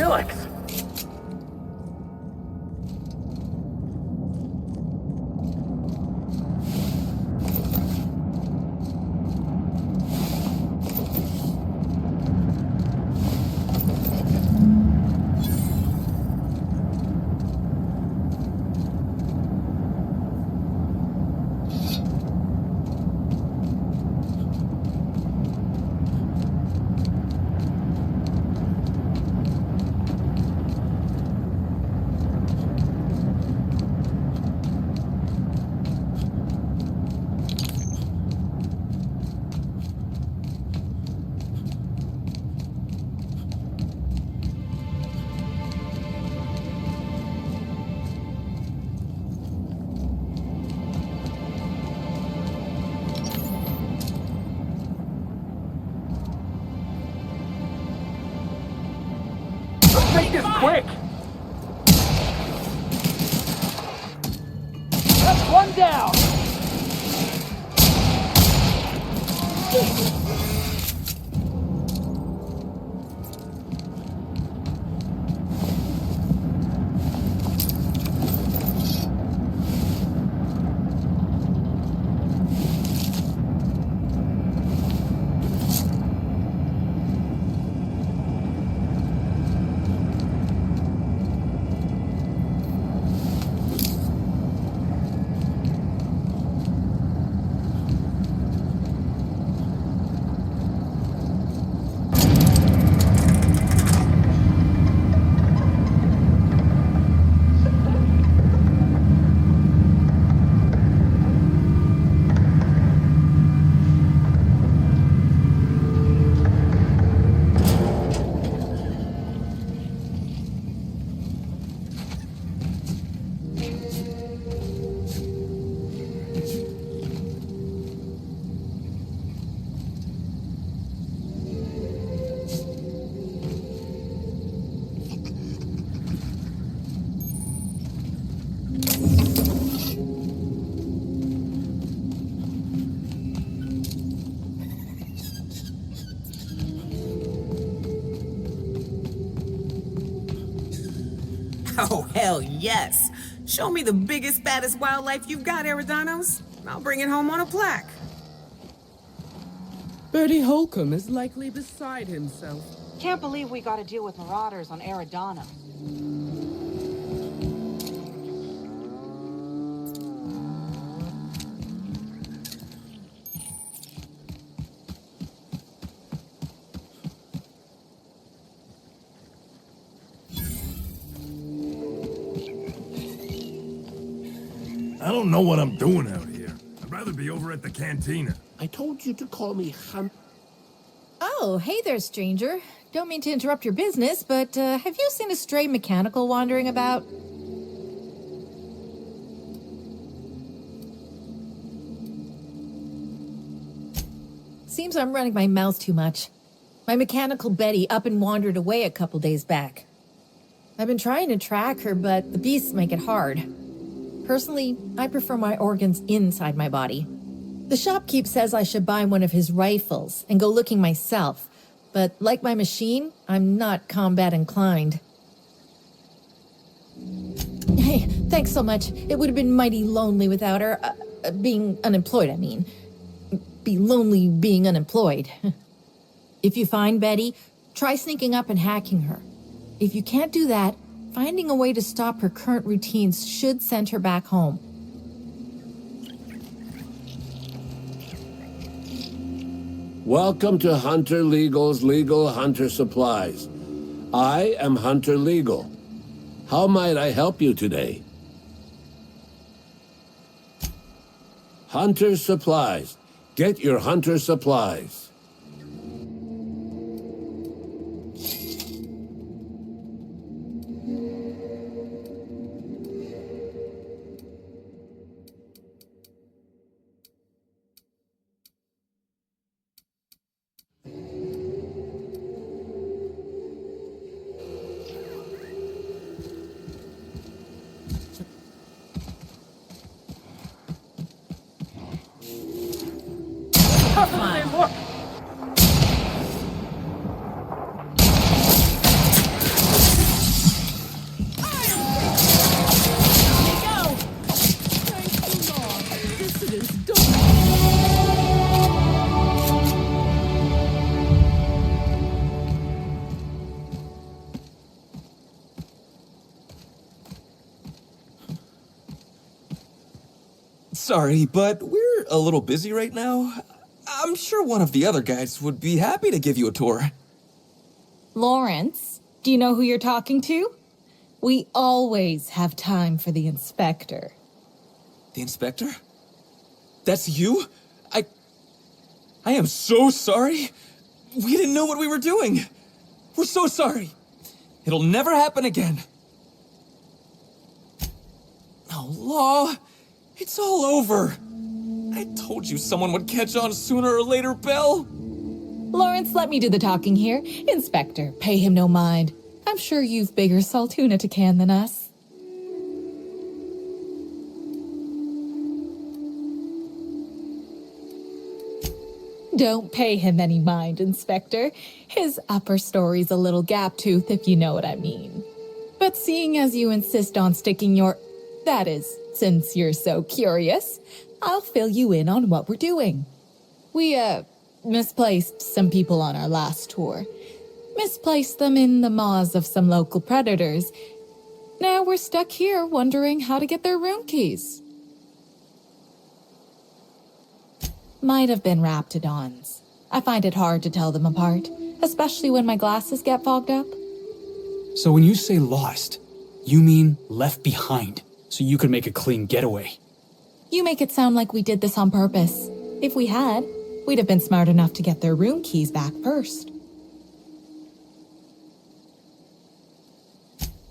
Felix! Make this quick! That's one down! Oh, hell yes. Show me the biggest, baddest wildlife you've got, Eridanos. I'll bring it home on a plaque. Bertie Holcomb is likely beside himself. Can't believe we gotta deal with marauders on Eridanos. I don't know what I'm doing out here. I'd rather be over at the cantina. I told you to call me Hunt. Oh, hey there, stranger. Don't mean to interrupt your business, but have you seen a stray mechanical wandering about? Seems I'm running my mouth too much. My mechanical Betty up and wandered away a couple days back. I've been trying to track her, but the beasts make it hard. Personally, I prefer my organs inside my body. The shopkeep says I should buy one of his rifles and go looking myself, but like my machine, I'm not combat inclined. Hey, thanks so much. It would have been mighty lonely without her. Being unemployed, I mean. Be lonely being unemployed. If you find Betty, try sneaking up and hacking her. If you can't do that, finding a way to stop her current routines should send her back home. Welcome to Hunter Legal's Legal Hunter Supplies. I am Hunter Legal. How might I help you today? Hunter Supplies. Get your Hunter supplies. Look! Sorry, but we're a little busy right now. I'm sure one of the other guys would be happy to give you a tour. Lawrence, do you know who you're talking to? We always have time for the inspector. The inspector? That's you? I am so sorry. We didn't know what we were doing. We're so sorry. It'll never happen again. Oh, Law, it's all over. I told you someone would catch on sooner or later, Belle. Lawrence, let me do the talking here. Inspector, pay him no mind. I'm sure you've bigger saltuna to can than us. Don't pay him any mind, Inspector. His upper story's a little gap-toothed, if you know what I mean. But seeing as you insist on sticking your... That is, since you're so curious, I'll fill you in on what we're doing. We, misplaced some people on our last tour. Misplaced them in the maws of some local predators. Now we're stuck here wondering how to get their room keys. Might have been Raptidons. I find it hard to tell them apart, especially when my glasses get fogged up. So when you say lost, you mean left behind, so you could make a clean getaway. You make it sound like we did this on purpose. If we had, we'd have been smart enough to get their room keys back first.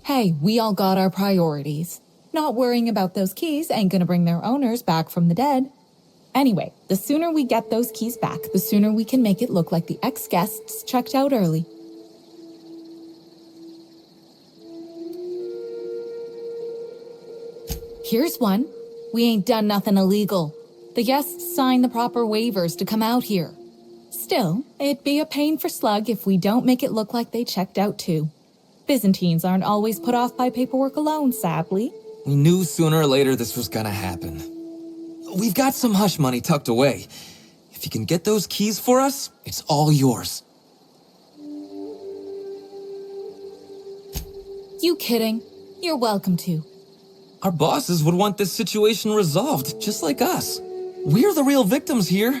Hey, we all got our priorities. Not worrying about those keys ain't gonna bring their owners back from the dead. Anyway, the sooner we get those keys back, the sooner we can make it look like the ex-guests checked out early. Here's one. We ain't done nothing illegal. The guests signed the proper waivers to come out here. Still, it'd be a pain for Slug if we don't make it look like they checked out too. Byzantines aren't always put off by paperwork alone, sadly. We knew sooner or later this was gonna happen. We've got some hush money tucked away. If you can get those keys for us, it's all yours. You kidding? You're welcome to. Our bosses would want this situation resolved, just like us. We're the real victims here.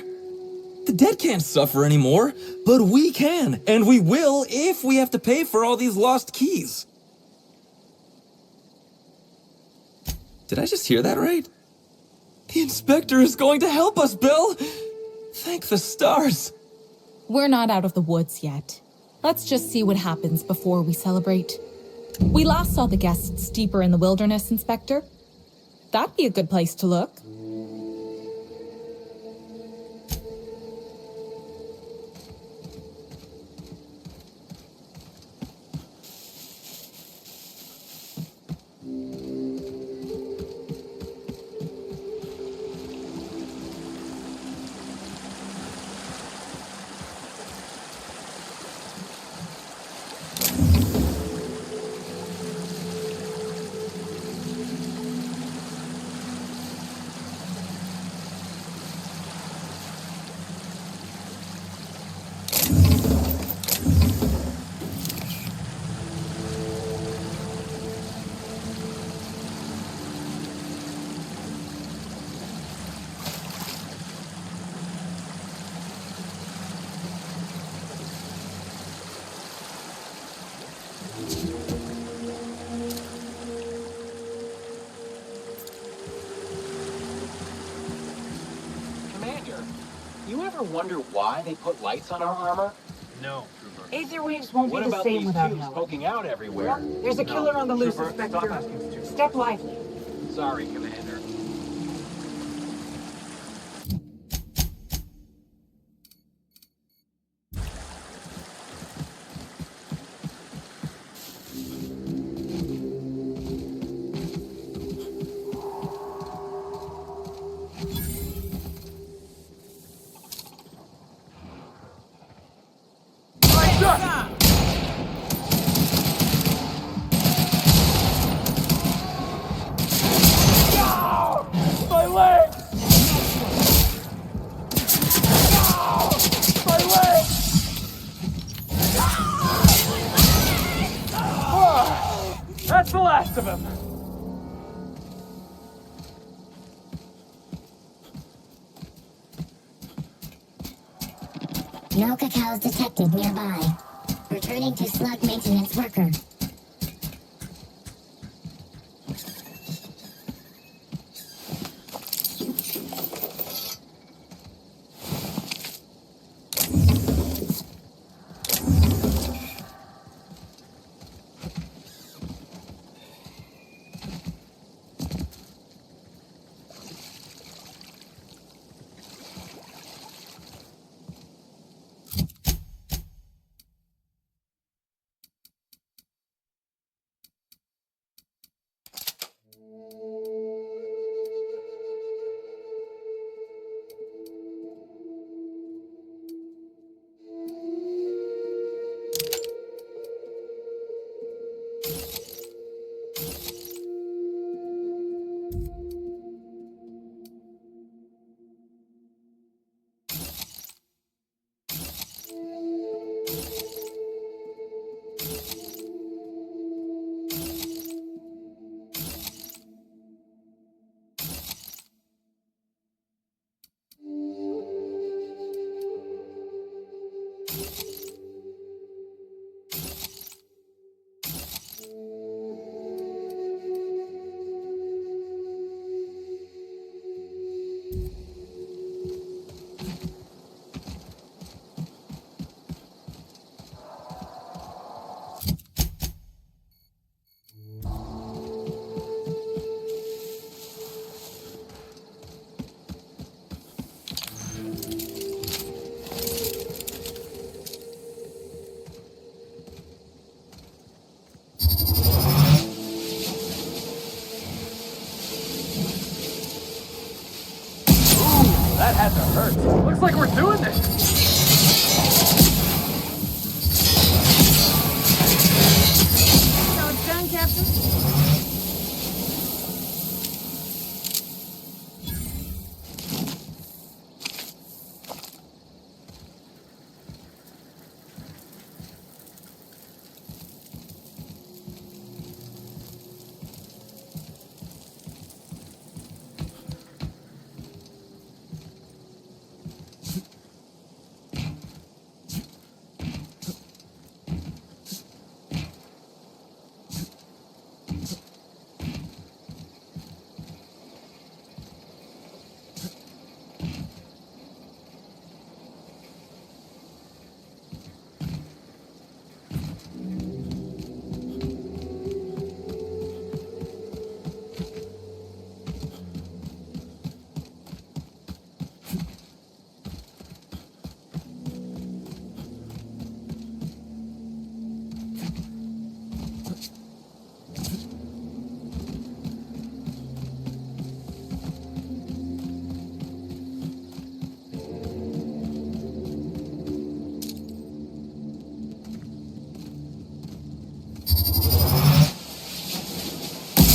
The dead can't suffer anymore, but we can, and we will if we have to pay for all these lost keys. Did I just hear that right? The inspector is going to help us, Bill! Thank the stars. We're not out of the woods yet. Let's just see what happens before we celebrate. We last saw the guests deeper in the wilderness, Inspector. That'd be a good place to look. You ever wonder why they put lights on our armor? No, Trooper. Aether waves won't be the same without tubes Helen. poking out everywhere? There's a killer on the loose, Trooper, Inspector. stop asking stupid. Step lively. Sorry, Commander. That's the last of him. No cacaos detected nearby. Returning to Slug maintenance worker. That had to hurt. Looks like we're doing this. So it's done, Captain?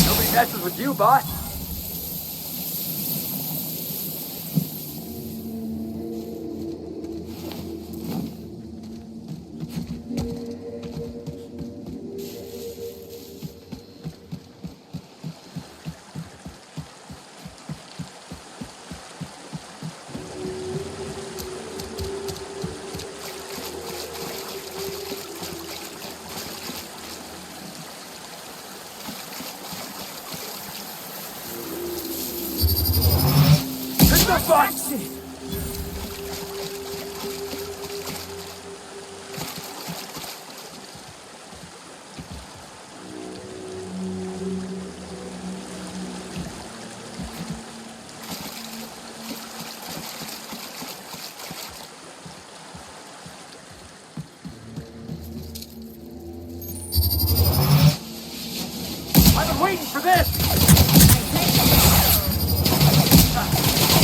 Nobody messes with you, boss. I've been waiting for this!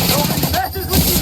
Nobody messes with you!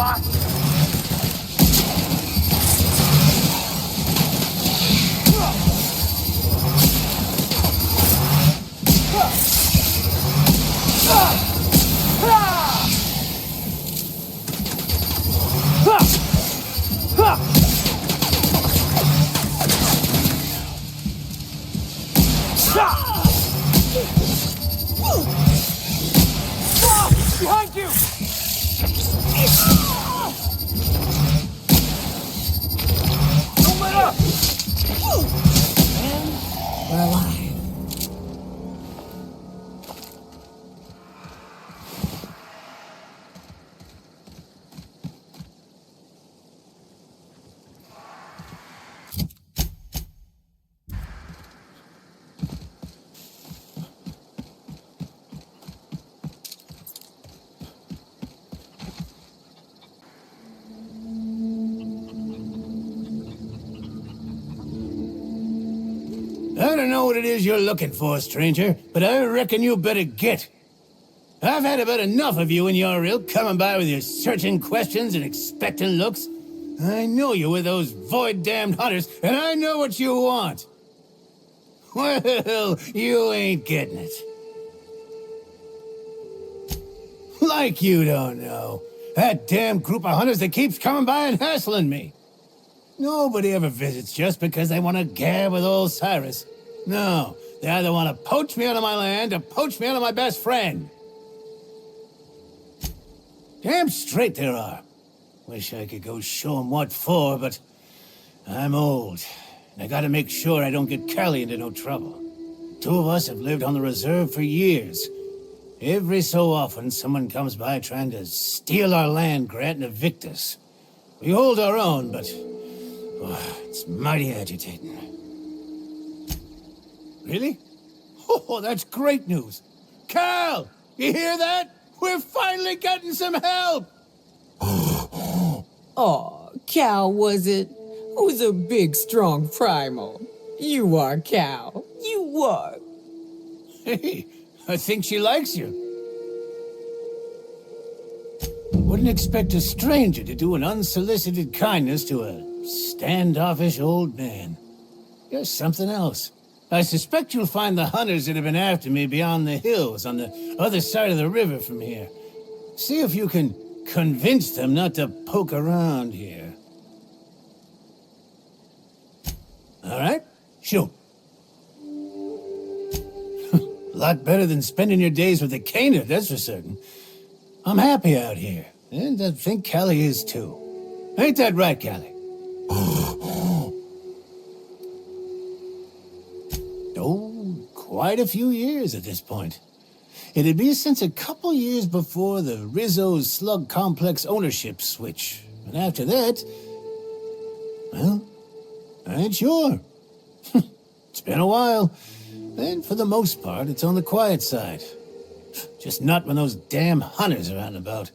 boss. Behind you! Don't let up! And we're alive. I don't know what it is you're looking for, stranger, but I reckon you better get. I've had about enough of you and your ilk coming by with your searching questions and expectant looks. I know you with those void-damned hunters, and I know what you want. Well, you ain't getting it. Like you don't know. That damn group of hunters that keeps coming by and hassling me. Nobody ever visits just because they want to gab with old Cyrus. No, they either want to poach me out of my land or poach me out of my best friend. Damn straight there are. Wish I could go show 'em what for, but I'm old. And I gotta make sure I don't get Callie into no trouble. Two of us have lived on the reserve for years. Every so often, someone comes by trying to steal our land grant and evict us. We hold our own, but it's mighty agitating. Really? Oh, that's great news. Cal, you hear that? We're finally getting some help! Aw, Cal, was it? Who's a big, strong Primal? You are, Cal. You are. Hey, I think she likes you. Wouldn't expect a stranger to do an unsolicited kindness to a standoffish old man. You're something else. I suspect you'll find the hunters that have been after me beyond the hills on the other side of the river from here. See if you can convince them not to poke around here. All right? Shoot. A lot better than spending your days with the Caner, that's for certain. I'm happy out here, and I think Callie is too. Ain't that right, Callie? Oh, quite a few years at this point. It'd be since a couple years before the Rizzo's Slug Complex ownership switch. And after that, well, I ain't sure. It's been a while. And for the most part, it's on the quiet side. Just not when those damn hunters are out and about.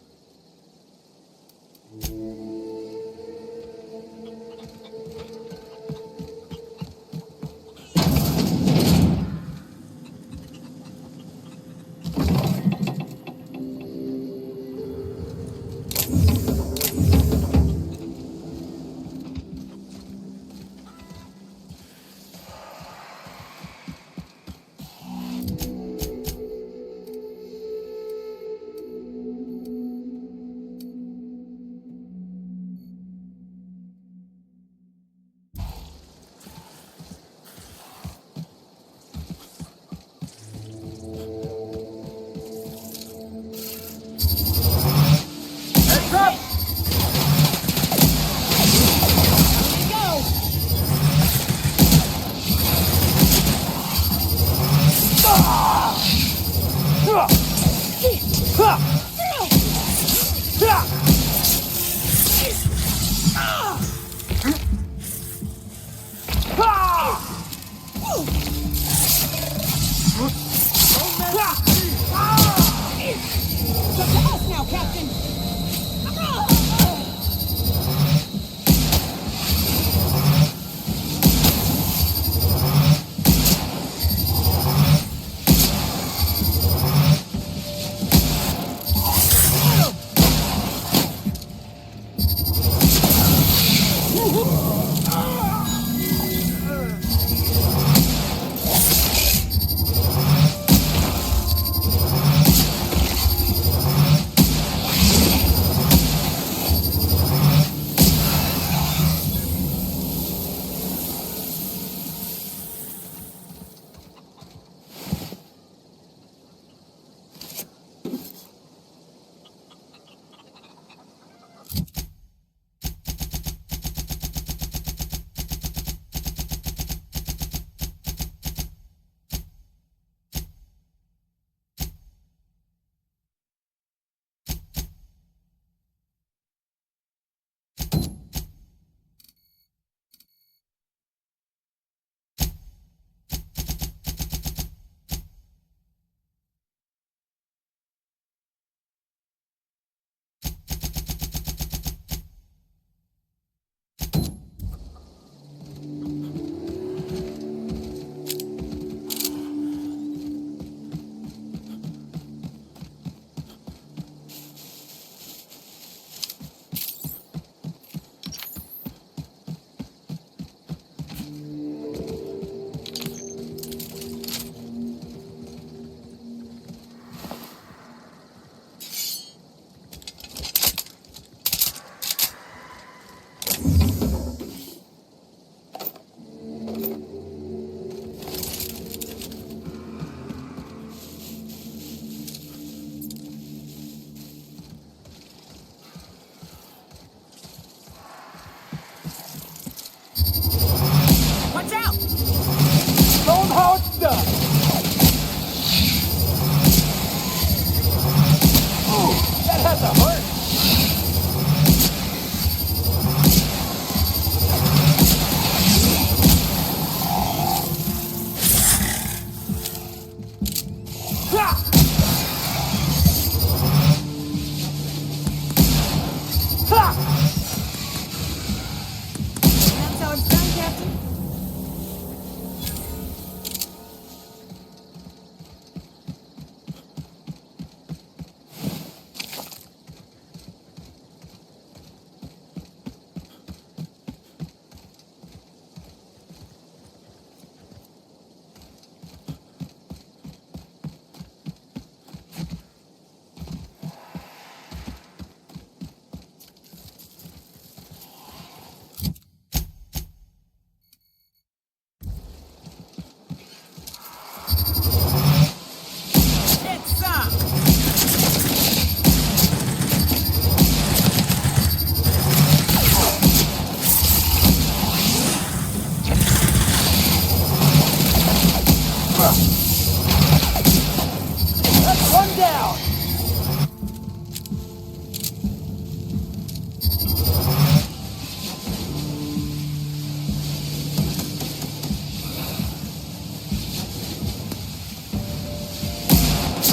down!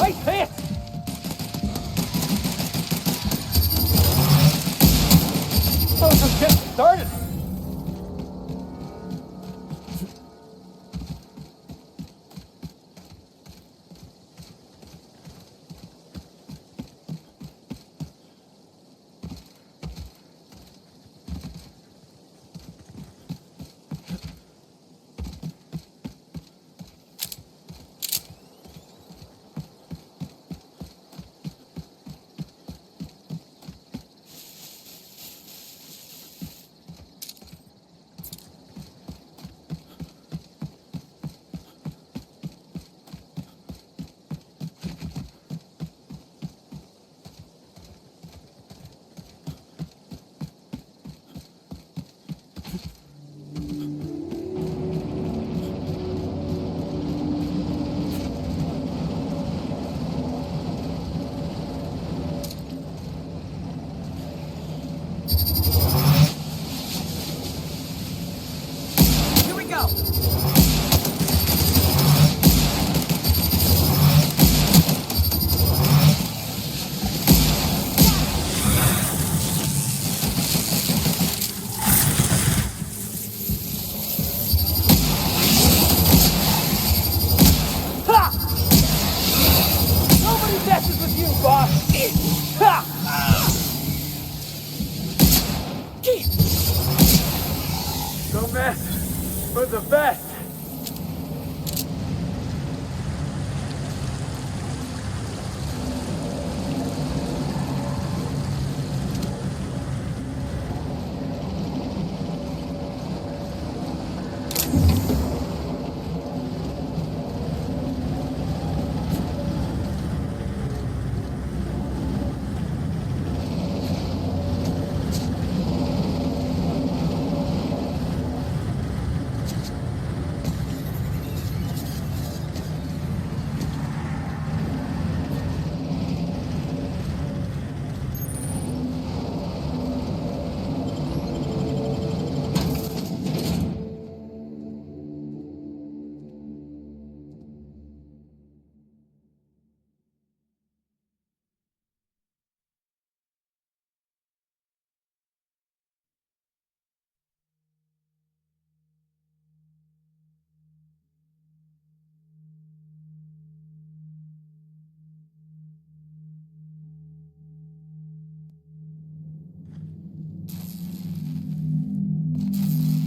Right hit! I was just getting started.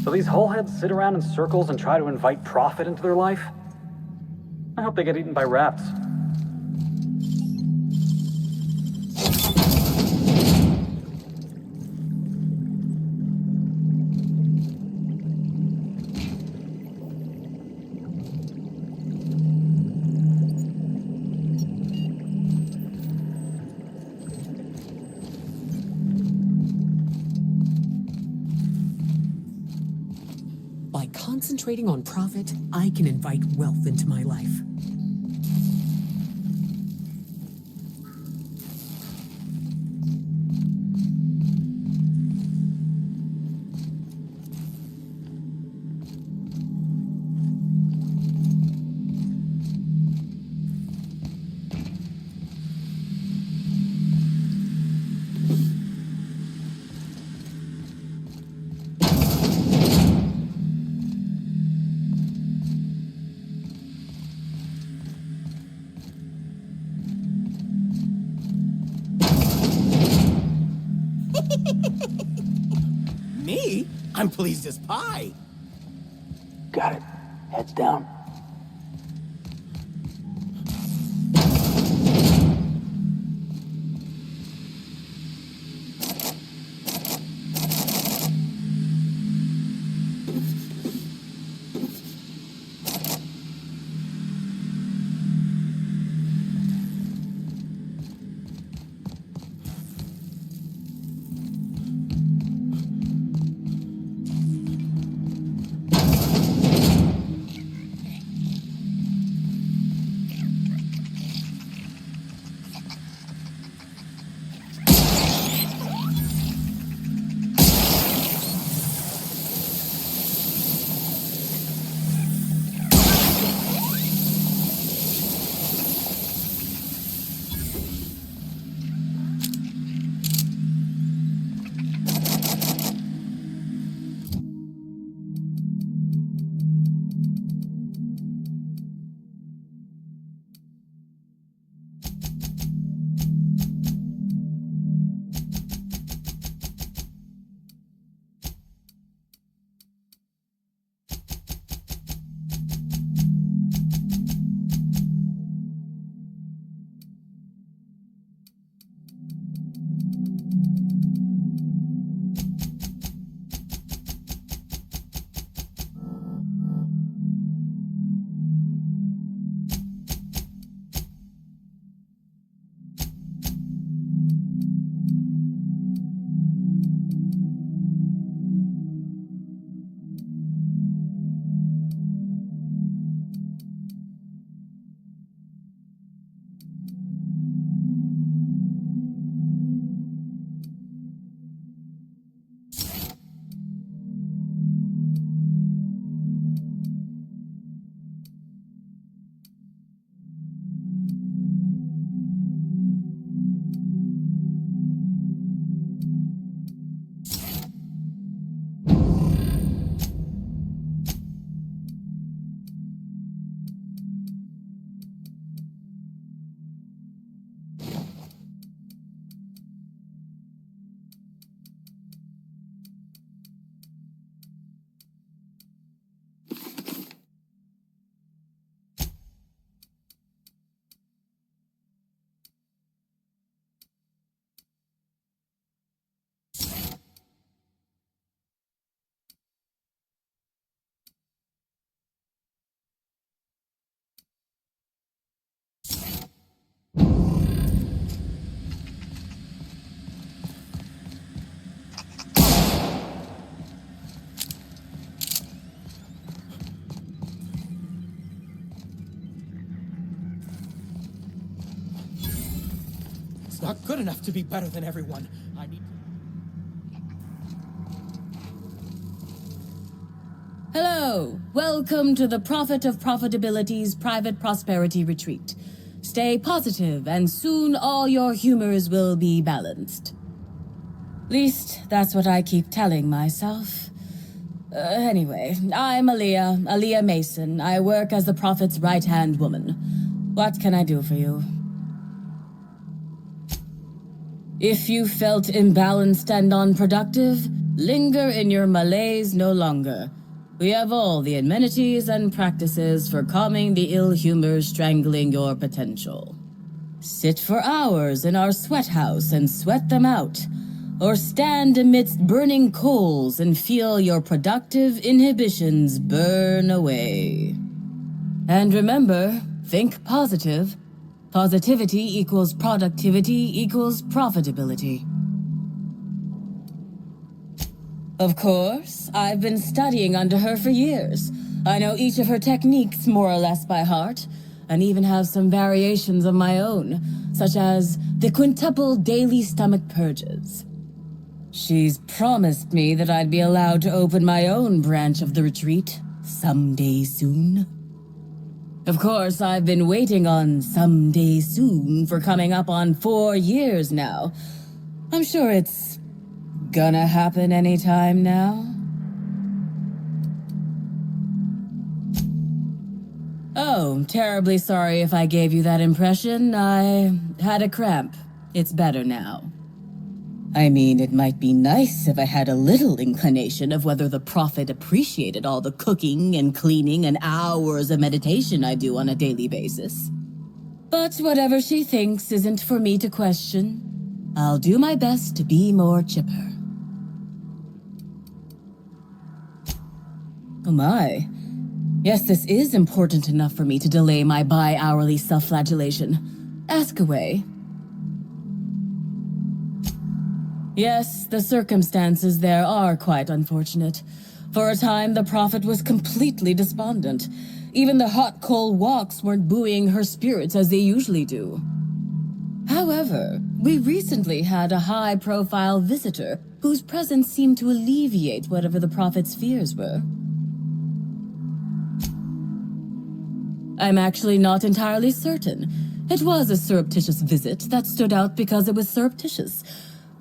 So these hullheads sit around in circles and try to invite profit into their life? I hope they get eaten by rats. By concentrating on profit, I can invite wealth into my life. Me? I'm pleased as pie. Got it. Heads down. It's not good enough to be better than everyone. I need... Hello! Welcome to the Prophet of Profitability's Private Prosperity Retreat. Stay positive, and soon all your humors will be balanced. Least, that's what I keep telling myself. Anyway, I'm Aaliyah Mason. I work as the Prophet's right-hand woman. What can I do for you? If you felt imbalanced and unproductive, linger in your malaise no longer. We have all the amenities and practices for calming the ill humor strangling your potential. Sit for hours in our sweat house and sweat them out, or stand amidst burning coals and feel your productive inhibitions burn away. And remember, think positive. Positivity equals productivity equals profitability. Of course, I've been studying under her for years. I know each of her techniques more or less by heart, and even have some variations of my own, such as the quintuple daily stomach purges. She's promised me that I'd be allowed to open my own branch of the retreat someday soon. Of course, I've been waiting on someday soon for coming up on 4 years now. I'm sure it's gonna happen anytime now. Oh, terribly sorry if I gave you that impression. I had a cramp. It's better now. I mean, it might be nice if I had a little inclination of whether the Prophet appreciated all the cooking and cleaning and hours of meditation I do on a daily basis. But whatever she thinks isn't for me to question. I'll do my best to be more chipper. Oh my. Yes, this is important enough for me to delay my bi-hourly self-flagellation. Ask away. Yes, the circumstances there are quite unfortunate. For a time, the Prophet was completely despondent. Even the hot coal walks weren't buoying her spirits as they usually do. However, we recently had a high-profile visitor whose presence seemed to alleviate whatever the Prophet's fears were. I'm actually not entirely certain. It was a surreptitious visit that stood out because it was surreptitious.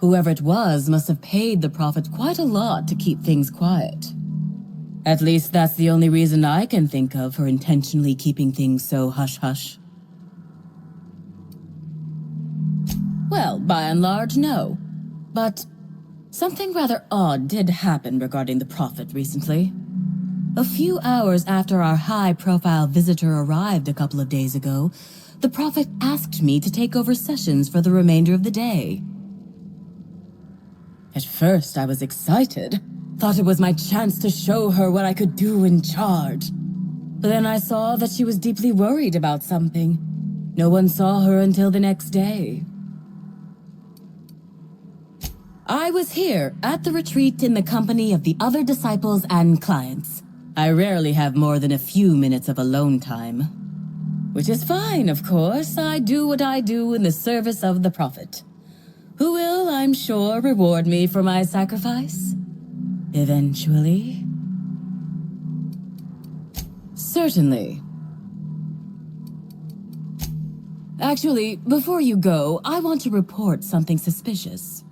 Whoever it was must have paid the Prophet quite a lot to keep things quiet. At least that's the only reason I can think of for intentionally keeping things so hush-hush. Well, by and large, no. But something rather odd did happen regarding the Prophet recently. A few hours after our high-profile visitor arrived a couple of days ago, the Prophet asked me to take over sessions for the remainder of the day. At first, I was excited. Thought it was my chance to show her what I could do in charge. But then I saw that she was deeply worried about something. No one saw her until the next day. I was here at the retreat in the company of the other disciples and clients. I rarely have more than a few minutes of alone time. Which is fine, of course. I do what I do in the service of the Prophet, who will, I'm sure, reward me for my sacrifice. Eventually. Certainly. Actually, before you go, I want to report something suspicious.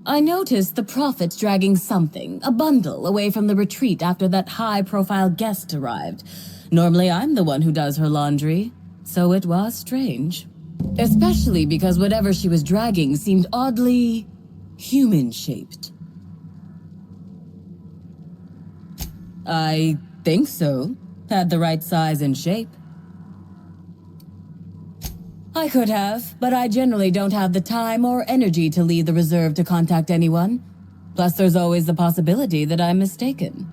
I noticed the Prophet dragging something, a bundle, away from the retreat after that high-profile guest arrived. Normally, I'm the one who does her laundry, so it was strange. Especially because whatever she was dragging seemed oddly human-shaped. I think so. Had the right size and shape. I could have, but I generally don't have the time or energy to leave the reserve to contact anyone. Plus, there's always the possibility that I'm mistaken.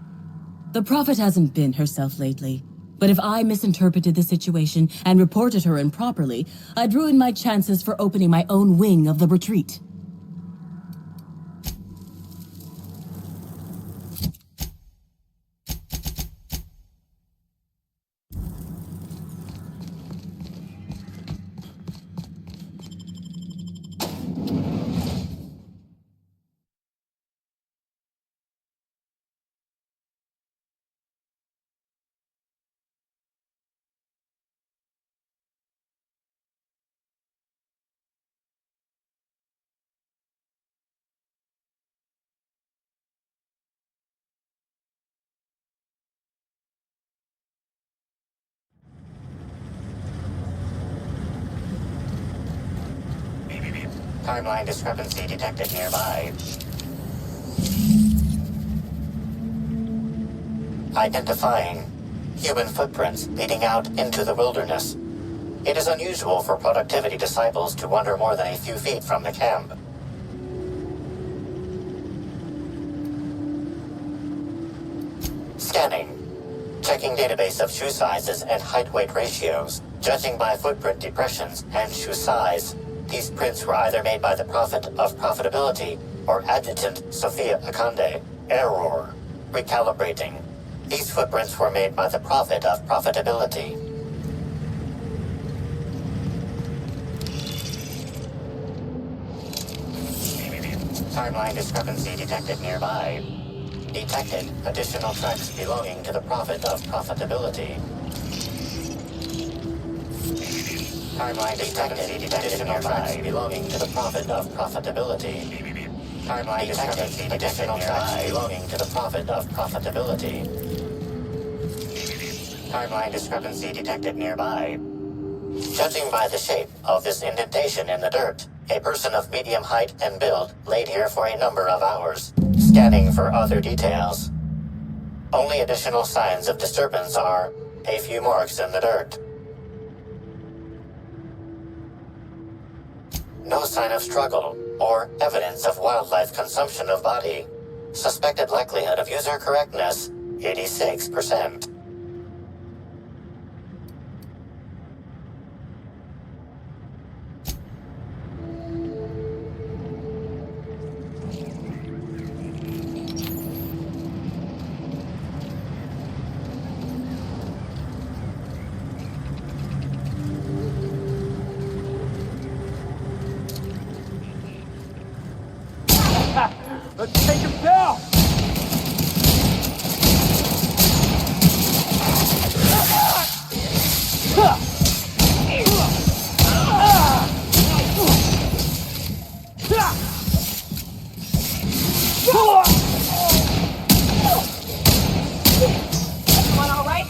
The Prophet hasn't been herself lately. But if I misinterpreted the situation and reported her improperly, I'd ruin my chances for opening my own wing of the retreat. Timeline discrepancy detected nearby. Identifying human footprints leading out into the wilderness. It is unusual for productivity disciples to wander more than a few feet from the camp. Scanning. Checking database of shoe sizes and height-weight ratios. Judging by footprint depressions and shoe size, these prints were either made by the Prophet of Profitability or Adjutant Sophia Akande. Error. Recalibrating. These footprints were made by the Prophet of Profitability. Timeline discrepancy detected nearby. Detected additional tracks belonging to the Prophet of Profitability. Timeline detected additional tracks belonging to the Prophet of Profitability. Timeline detected additional tracks belonging to the Prophet of Profitability. Timeline discrepancy detected nearby. Judging by the shape of this indentation in the dirt, a person of medium height and build laid here for a number of hours. Scanning for other details. Only additional signs of disturbance are a few marks in the dirt. No sign of struggle or evidence of wildlife consumption of body. Suspected likelihood of user correctness, 86%. Let's take him down! Everyone all right?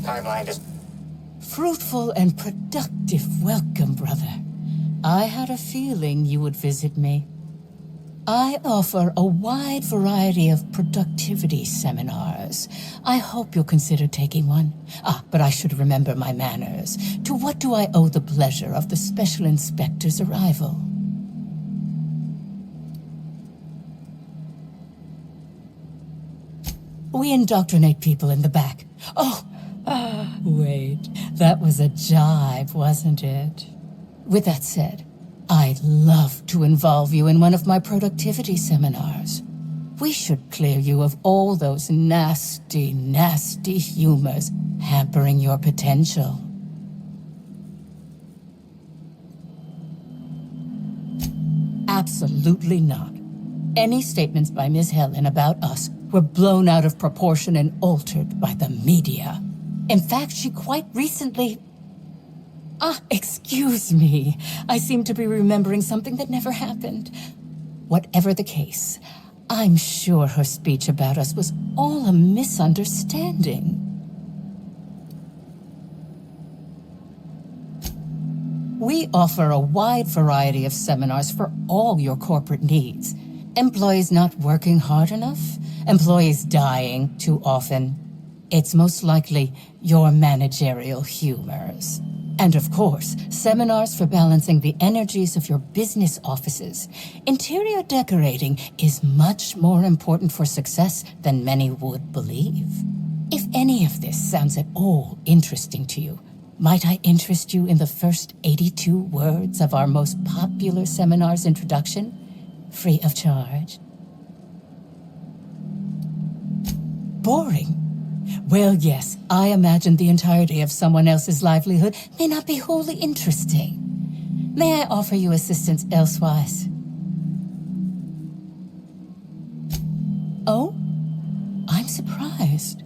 Timeline is Fruitful and productive welcome, brother. I had a feeling you would visit me. I offer a wide variety of productivity seminars. I hope you'll consider taking one. But I should remember my manners. To what do I owe the pleasure of the Special Inspector's arrival? We indoctrinate people in the back. Oh, Wait, that was a jibe, wasn't it? With that said, I'd love to involve you in one of my productivity seminars. We should clear you of all those nasty, nasty humors hampering your potential. Absolutely not. Any statements by Miss Helen about us were blown out of proportion and altered by the media. In fact, she quite recently... excuse me. I seem to be remembering something that never happened. Whatever the case, I'm sure her speech about us was all a misunderstanding. We offer a wide variety of seminars for all your corporate needs. Employees not working hard enough? Employees dying too often? It's most likely your managerial humors. And of course, seminars for balancing the energies of your business offices. Interior decorating is much more important for success than many would believe. If any of this sounds at all interesting to you, might I interest you in the first 82 words of our most popular seminar's introduction? Free of charge. Boring? Well, yes, I imagine the entirety of someone else's livelihood may not be wholly interesting. May I offer you assistance elsewise? Oh? I'm surprised.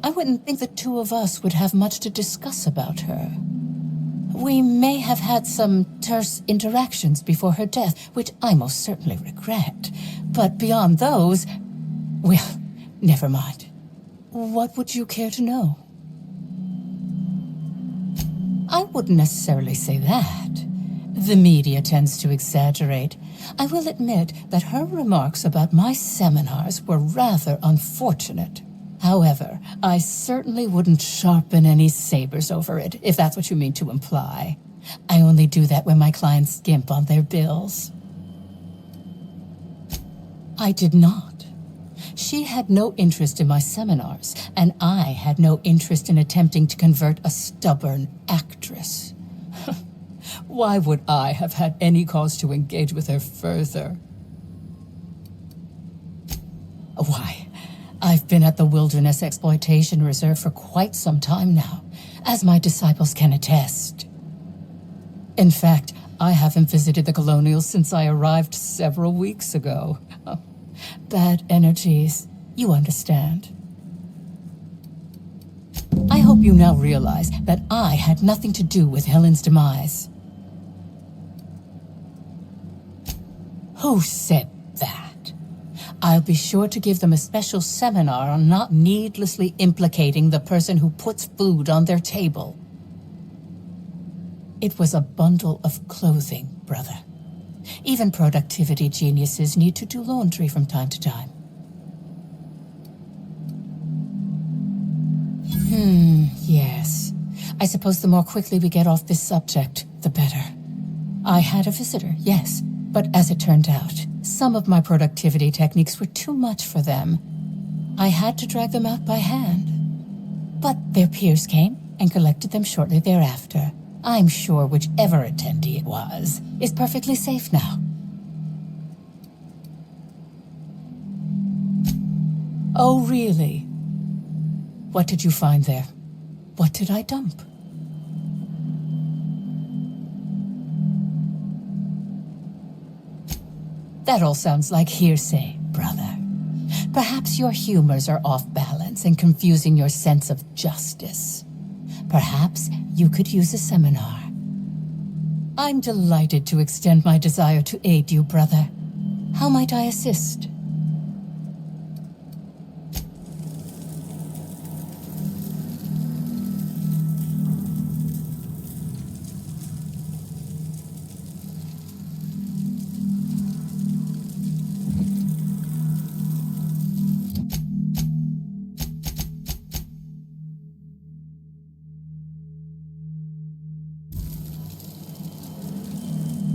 I wouldn't think the two of us would have much to discuss about her. We may have had some terse interactions before her death, which I most certainly regret. But beyond those, well, never mind. What would you care to know? I wouldn't necessarily say that. The media tends to exaggerate. I will admit that her remarks about my seminars were rather unfortunate. However, I certainly wouldn't sharpen any sabers over it, if that's what you mean to imply. I only do that when my clients skimp on their bills. I did not. She had no interest in my seminars, and I had no interest in attempting to convert a stubborn actress. Why would I have had any cause to engage with her further? Why, I've been at the Wilderness Exploitation Reserve for quite some time now, as my disciples can attest. In fact, I haven't visited the Colonials since I arrived several weeks ago. Bad energies, you understand. I hope you now realize that I had nothing to do with Helen's demise. Who said that? I'll be sure to give them a special seminar on not needlessly implicating the person who puts food on their table. It was a bundle of clothing, brother. Even productivity geniuses need to do laundry from time to time. Yes. I suppose the more quickly we get off this subject, the better. I had a visitor, yes, but as it turned out, some of my productivity techniques were too much for them. I had to drag them out by hand. But their peers came and collected them shortly thereafter. I'm sure whichever attendee it was is perfectly safe now. Oh, really? What did you find there? What did I dump? That all sounds like hearsay, brother. Perhaps your humors are off balance and confusing your sense of justice. Perhaps you could use a seminar. I'm delighted to extend my desire to aid you, brother. How might I assist?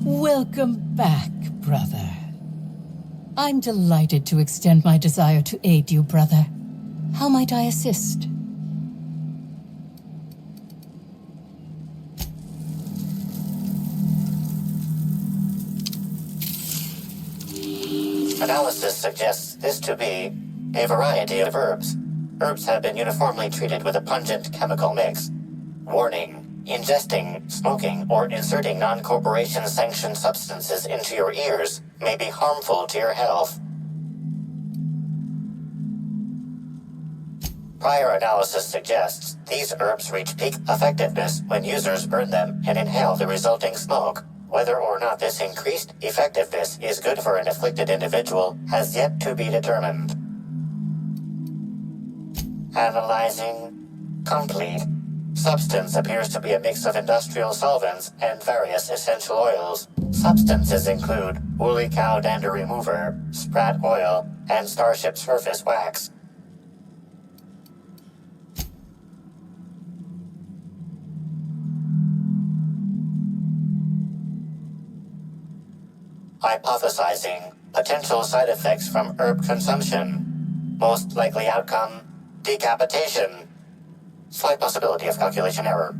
Welcome back, brother. I'm delighted to extend my desire to aid you, brother. How might I assist? Analysis suggests this to be a variety of herbs. Herbs have been uniformly treated with a pungent chemical mix. Warning. Ingesting, smoking, or inserting non-corporation sanctioned substances into your ears may be harmful to your health. Prior analysis suggests these herbs reach peak effectiveness when users burn them and inhale the resulting smoke. Whether or not this increased effectiveness is good for an afflicted individual has yet to be determined. Analyzing. Complete. Substance appears to be a mix of industrial solvents and various essential oils. Substances include woolly cow dander remover, Sprat oil, and starship surface wax. Hypothesizing. Potential side effects from herb consumption. Most likely outcome, decapitation. Slight possibility of calculation error.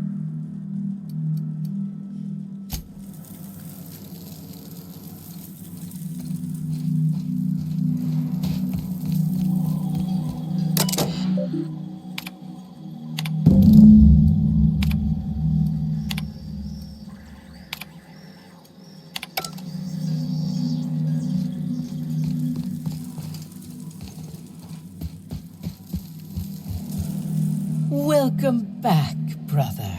Welcome back, brother.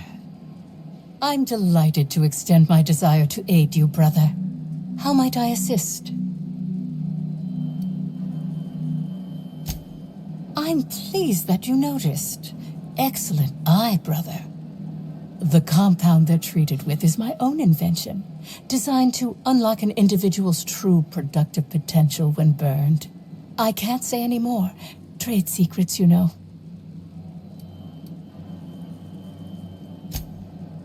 I'm delighted to extend my desire to aid you, brother. How might I assist? I'm pleased that you noticed. Excellent eye, brother. The compound they're treated with is my own invention, designed to unlock an individual's true productive potential when burned. I can't say any more. Trade secrets, you know.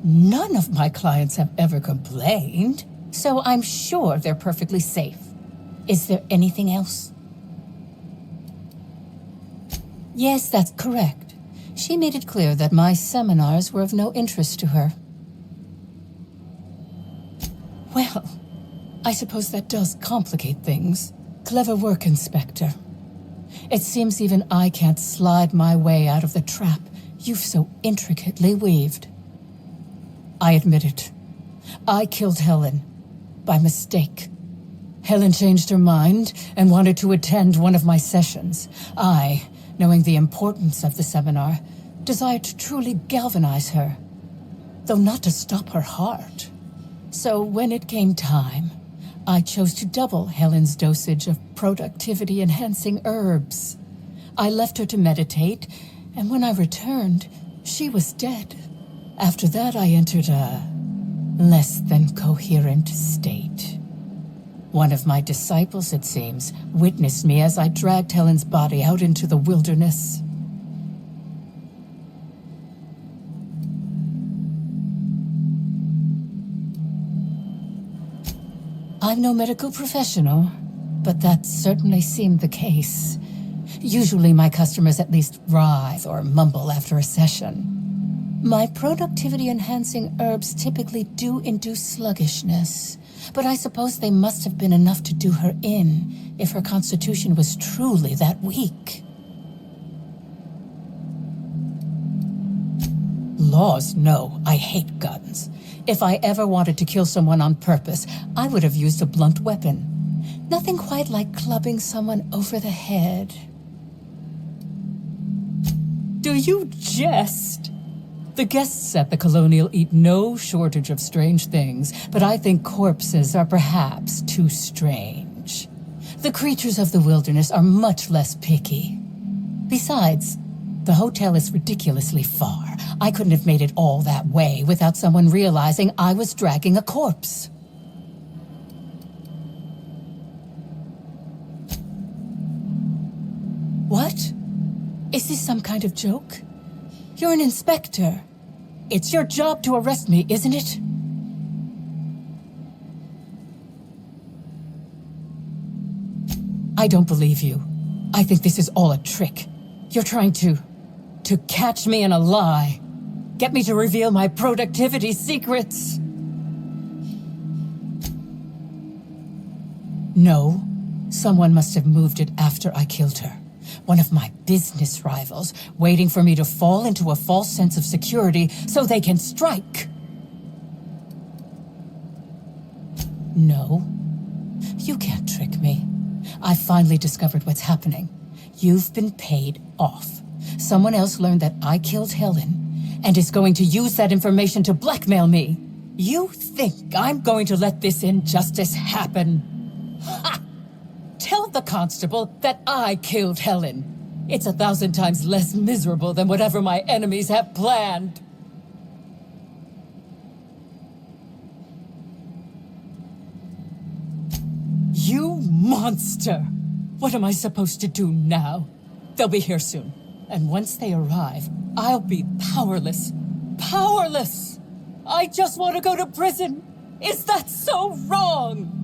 None of my clients have ever complained, so I'm sure they're perfectly safe. Is there anything else? Yes, that's correct. She made it clear that my seminars were of no interest to her. Well, I suppose that does complicate things. Clever work, Inspector. It seems even I can't slide my way out of the trap you've so intricately weaved. I admit it. I killed Helen. By mistake. Helen changed her mind and wanted to attend one of my sessions. I, knowing the importance of the seminar, desired to truly galvanize her, though not to stop her heart. So when it came time, I chose to double Helen's dosage of productivity-enhancing herbs. I left her to meditate, and when I returned, she was dead. After that, I entered a less than coherent state. One of my disciples, it seems, witnessed me as I dragged Helen's body out into the wilderness. I'm no medical professional, but that certainly seemed the case. Usually my customers at least writhe or mumble after a session. My productivity-enhancing herbs typically do induce sluggishness, but I suppose they must have been enough to do her in if her constitution was truly that weak. Laws, no, I hate guns. If I ever wanted to kill someone on purpose, I would have used a blunt weapon. Nothing quite like clubbing someone over the head. Do you jest? The guests at the Colonial eat no shortage of strange things, but I think corpses are perhaps too strange. The creatures of the wilderness are much less picky. Besides, the hotel is ridiculously far. I couldn't have made it all that way without someone realizing I was dragging a corpse. What? Is this some kind of joke? You're an inspector. It's your job to arrest me, isn't it? I don't believe you. I think this is all a trick. You're trying to catch me in a lie. Get me to reveal my productivity secrets. No, Someone must have moved it after I killed her. One of my business rivals, waiting for me to fall into a false sense of security so they can strike. No, you can't trick me. I finally discovered what's happening. You've been paid off. Someone else learned that I killed Helen and is going to use that information to blackmail me. You think I'm going to let this injustice happen? Ha! Tell the constable that I killed Helen. It's 1,000 times less miserable than whatever my enemies have planned. You monster! What am I supposed to do now? They'll be here soon. And once they arrive, I'll be powerless. Powerless! I just want to go to prison! Is that so wrong?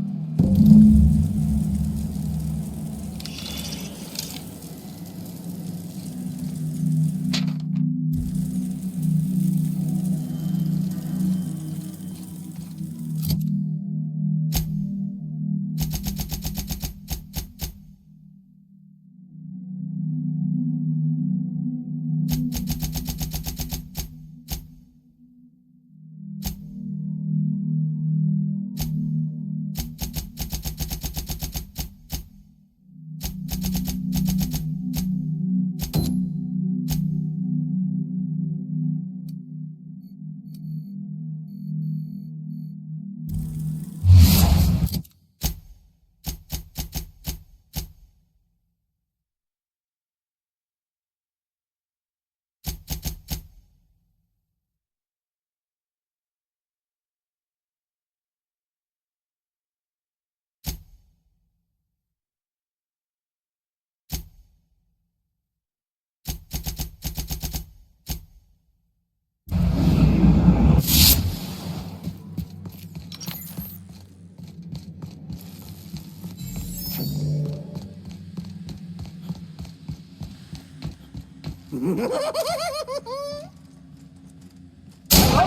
Have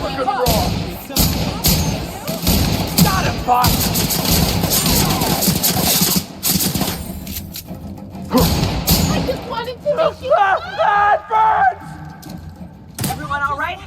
a good brawl! Got him, boss! I just wanted to make you burns! Everyone all right?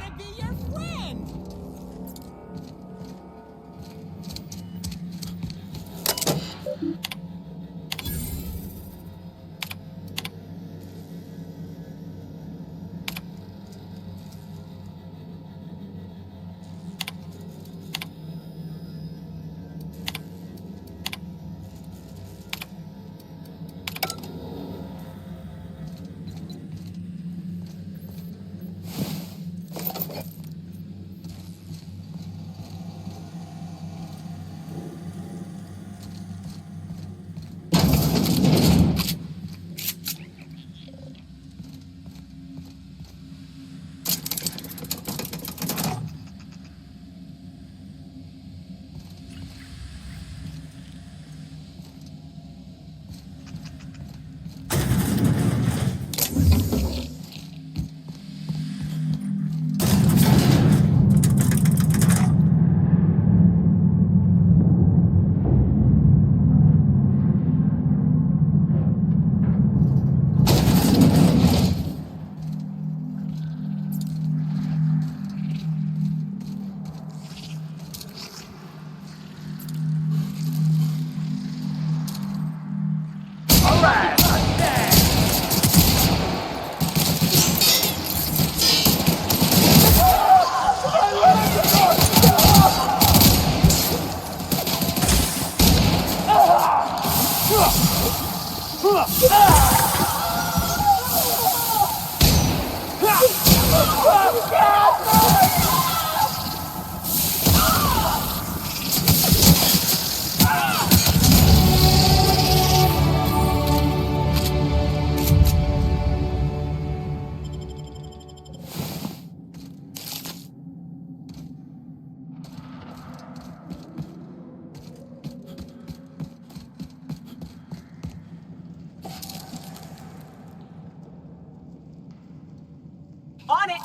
On it!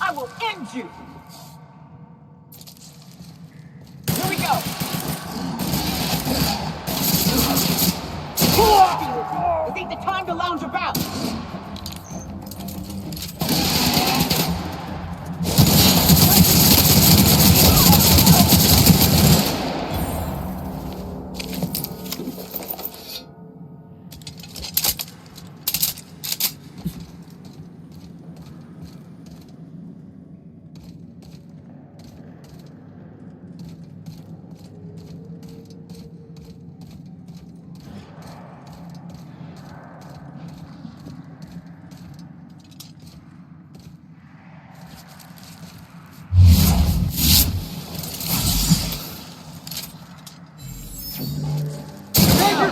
I will end you! Here we go! Time to lounge about.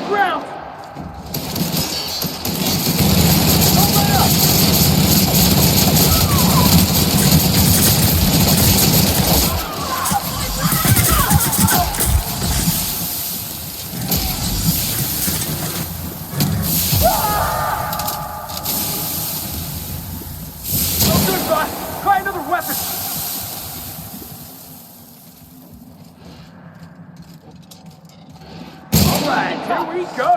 Ground! No good, boss! Try another weapon! Alright, here we go!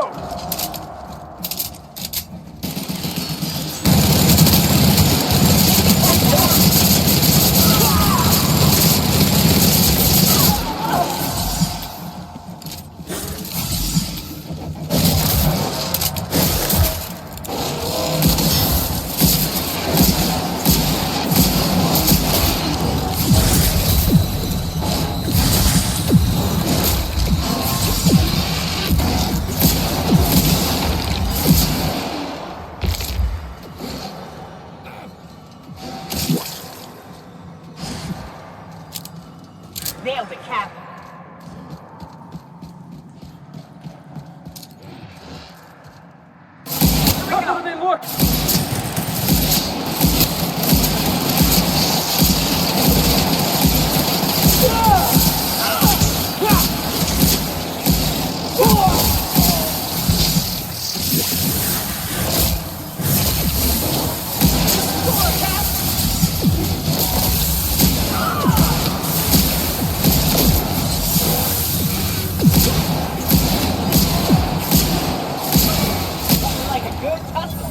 Nailed it, Cap. Cover them in, look! Like a good tussle.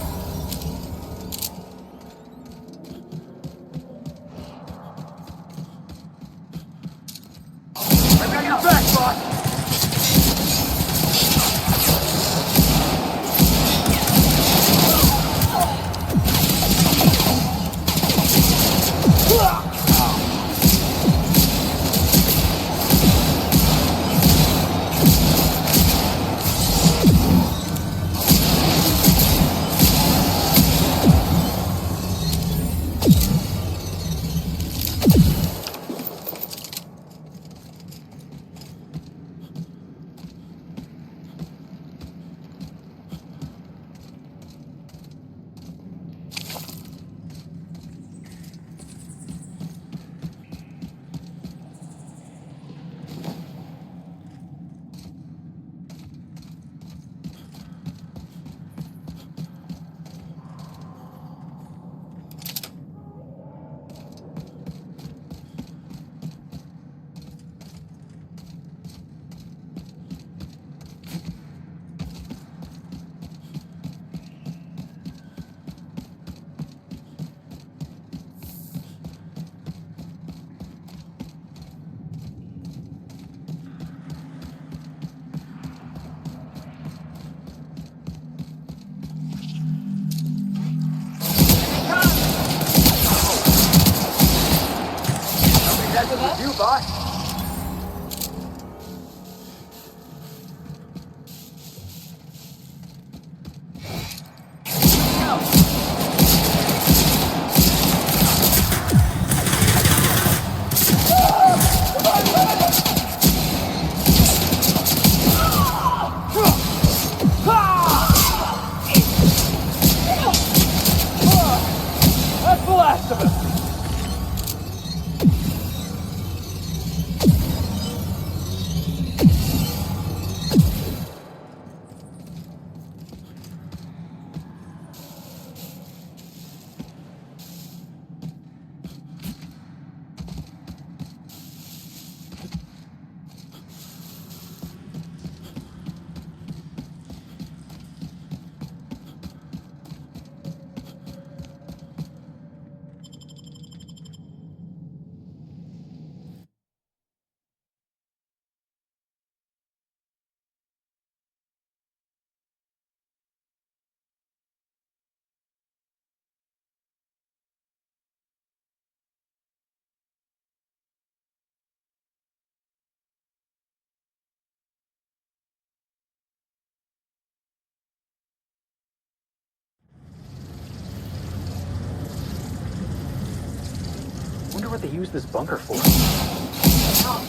I got your back, boss! You, boss. That's the last of us. they use this bunker for? Oh,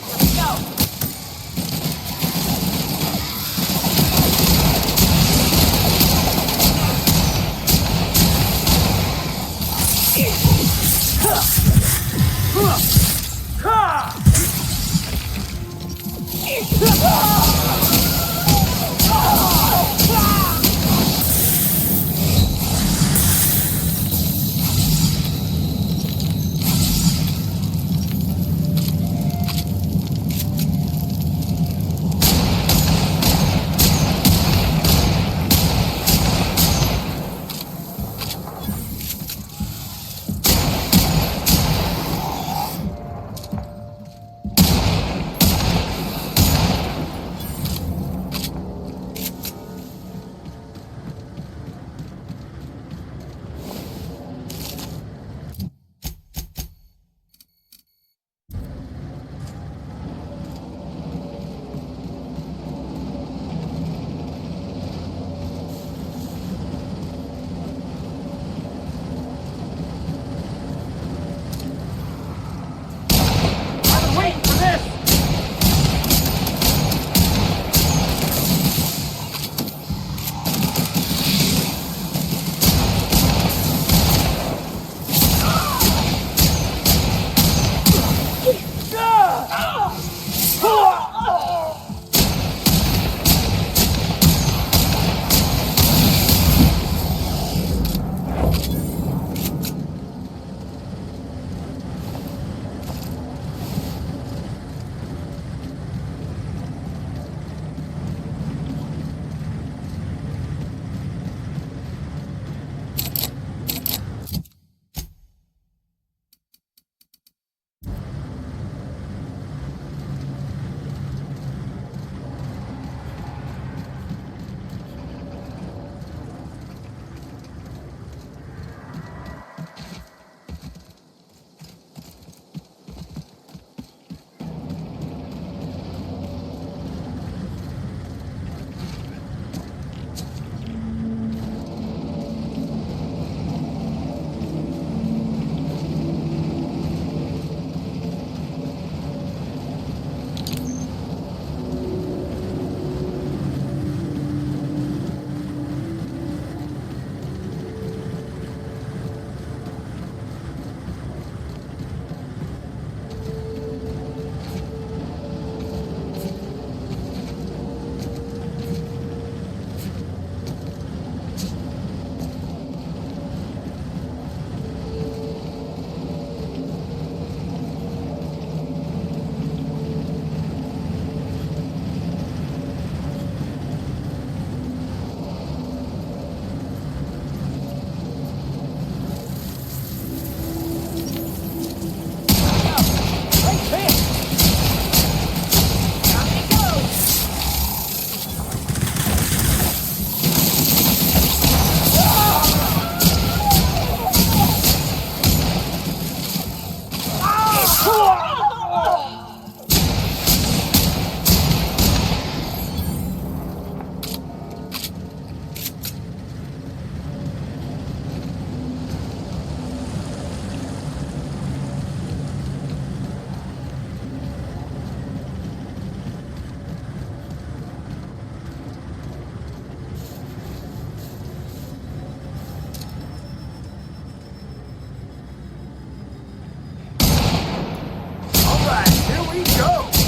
here we go.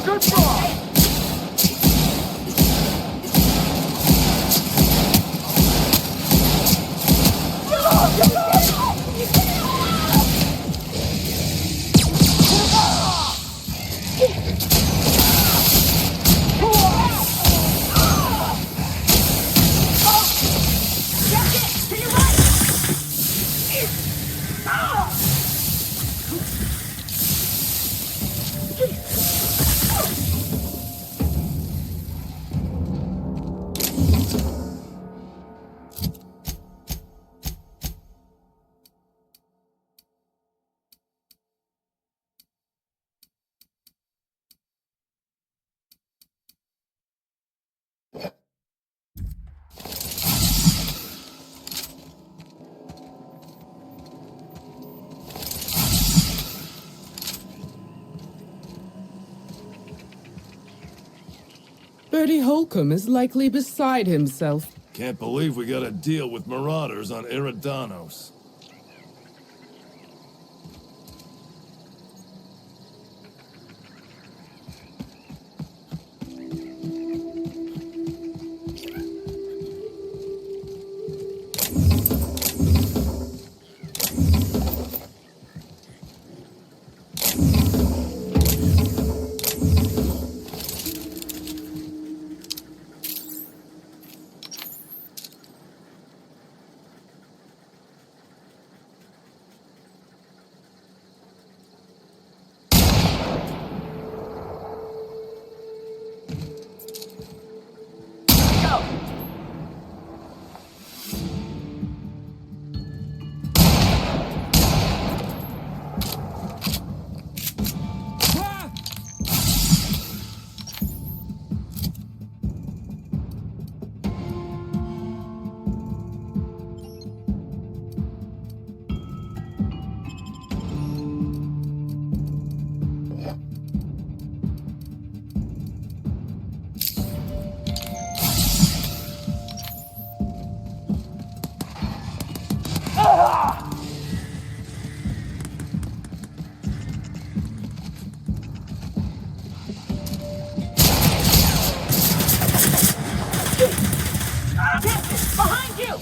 Good try! Bertie Holcomb is likely beside himself. Can't believe we got a deal with marauders on Eridanos. Behind you!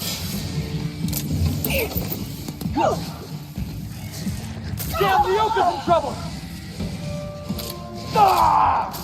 Damn, Ryoka's in trouble! Ah!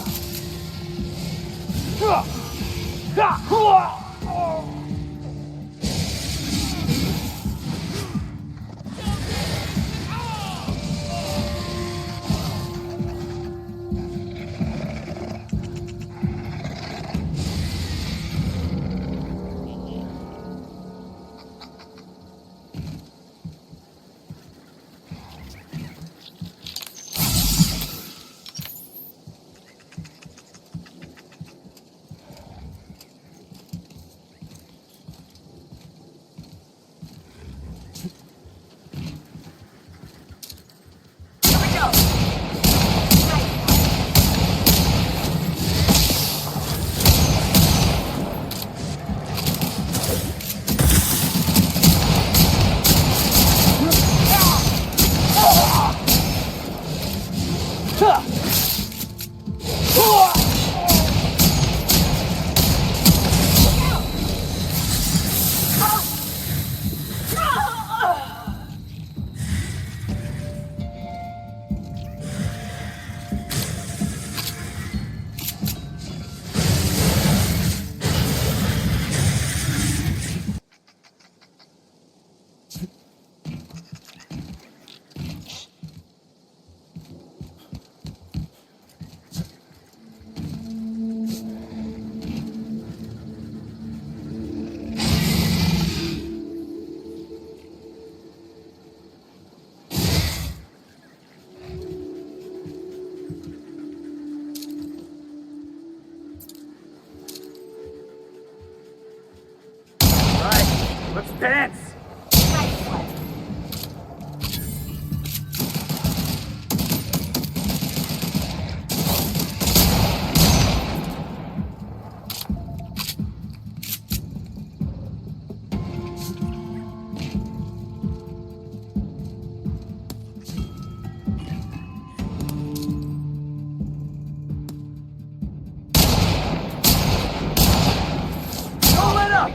Let's dance!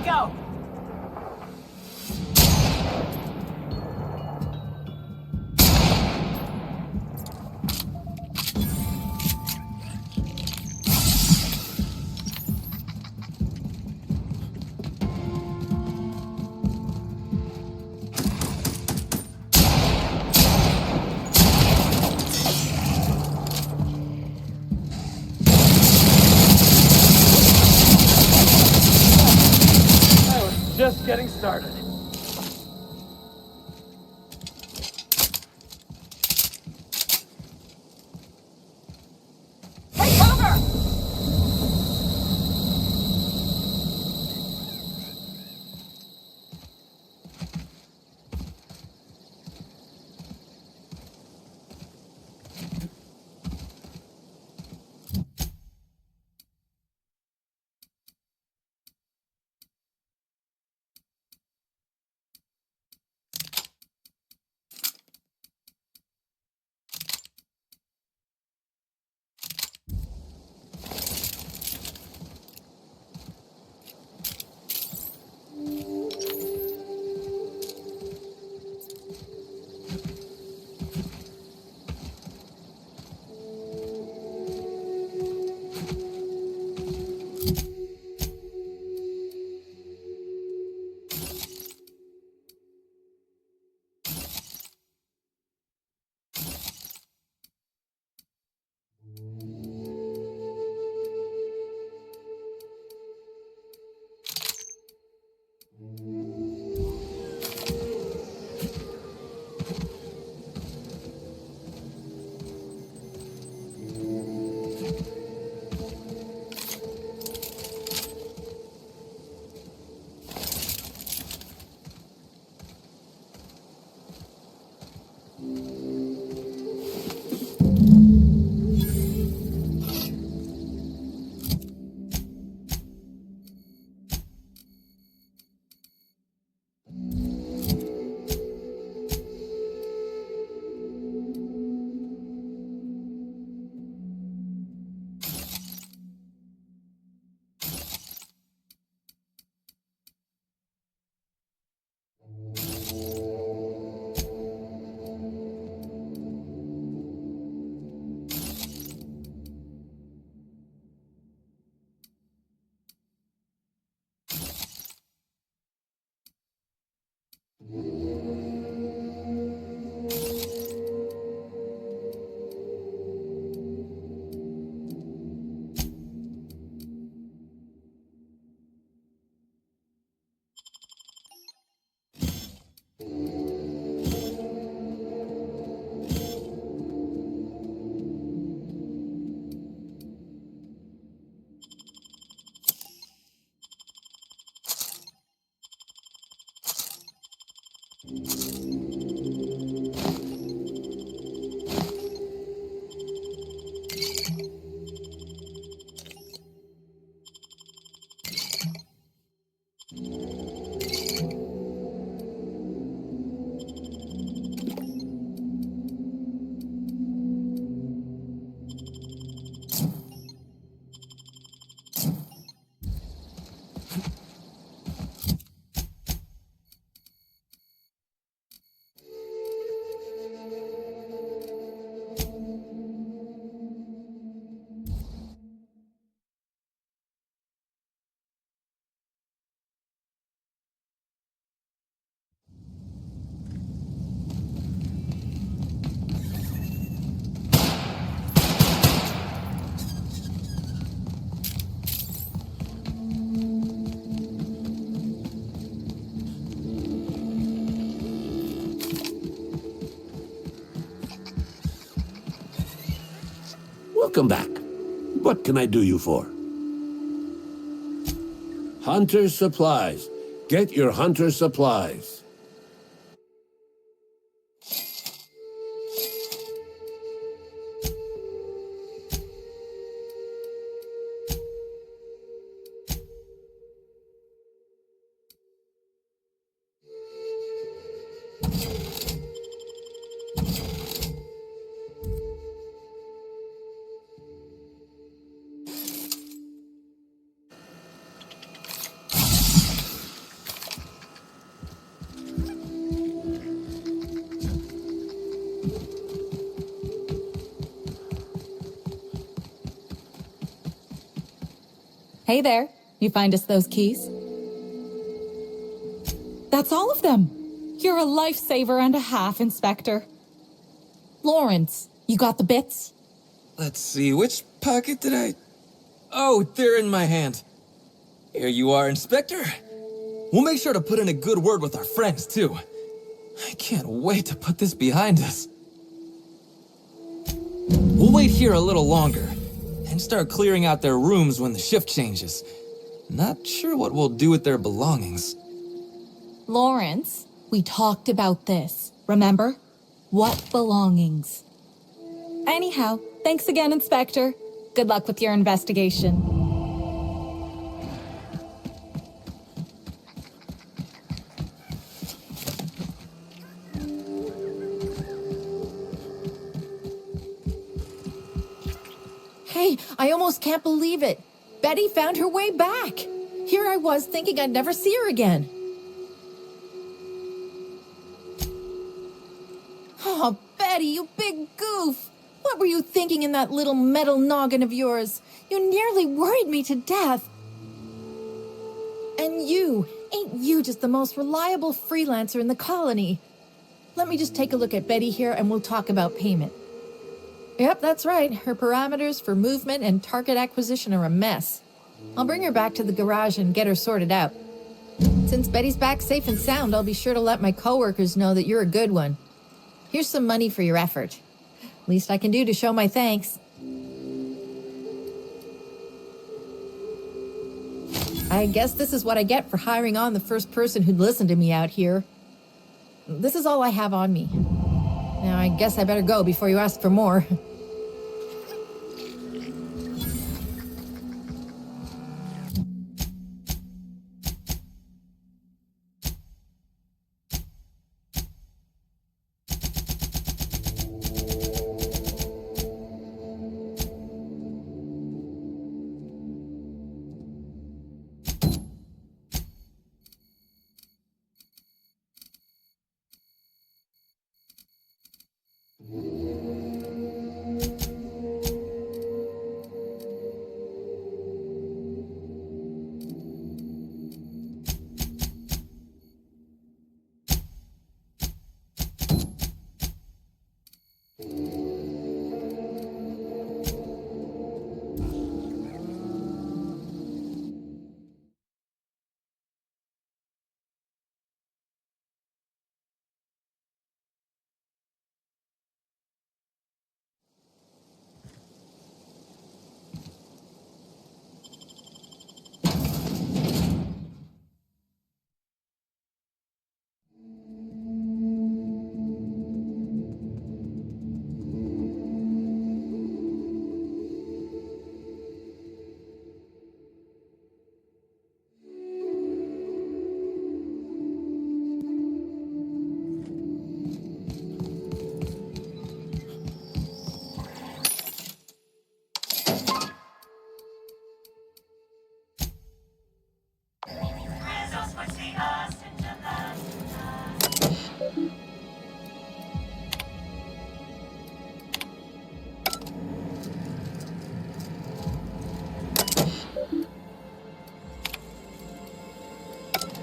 Go! Just getting started. Welcome back. What can I do you for? Hunter supplies. Get your hunter supplies. Hey there. You find us those keys? That's all of them. You're a lifesaver and a half, Inspector. Lawrence, you got the bits? Let's see, which pocket did I... Oh, they're in my hand. Here you are, Inspector. We'll make sure to put in a good word with our friends, too. I can't wait to put this behind us. We'll wait here a little longer and start clearing out their rooms when the shift changes. Not sure what we'll do with their belongings. Lawrence, we talked about this, remember? What belongings? Anyhow, thanks again, Inspector. Good luck with your investigation. Hey, I almost can't believe it. Betty found her way back. Here I was thinking I'd never see her again. Oh, Betty, you big goof. What were you thinking in that little metal noggin of yours? You nearly worried me to death. And ain't you just the most reliable freelancer in the colony? Let me just take a look at Betty here and we'll talk about payment. Yep, that's right. Her parameters for movement and target acquisition are a mess. I'll bring her back to the garage and get her sorted out. Since Betty's back safe and sound, I'll be sure to let my coworkers know that you're a good one. Here's some money for your effort. Least I can do to show my thanks. I guess this is what I get for hiring on the first person who'd listen to me out here. This is all I have on me. Now I guess I better go before you ask for more.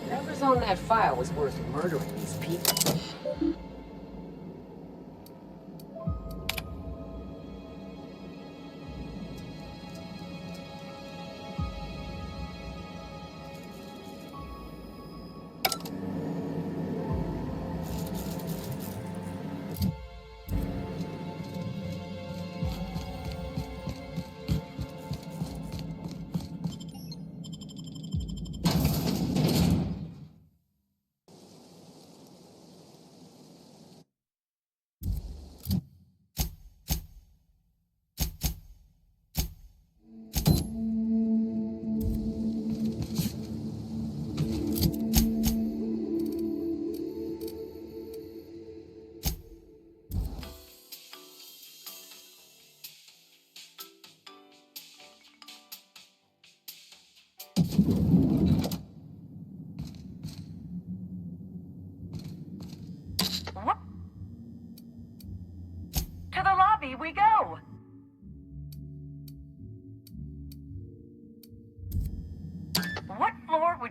Whatever's on that file was worth murdering these people.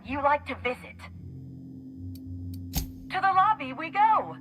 you like to visit. To the lobby we go!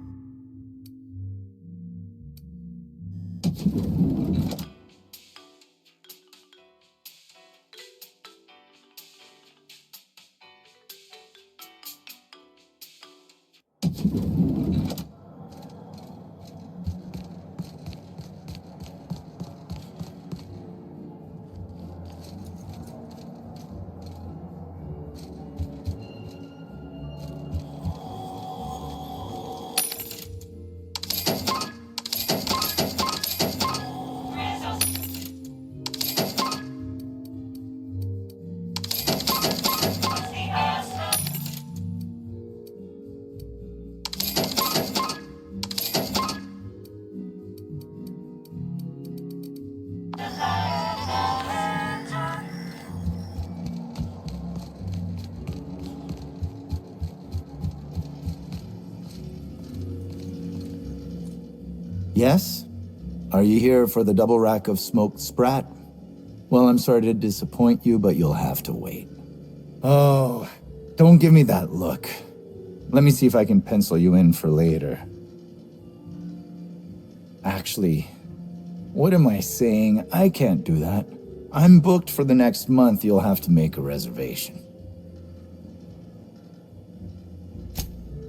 Yes? Are you here for the double rack of smoked Sprat? Well, I'm sorry to disappoint you, but you'll have to wait. Oh, don't give me that look. Let me see if I can pencil you in for later. Actually, what am I saying? I can't do that. I'm booked for the next month. You'll have to make a reservation.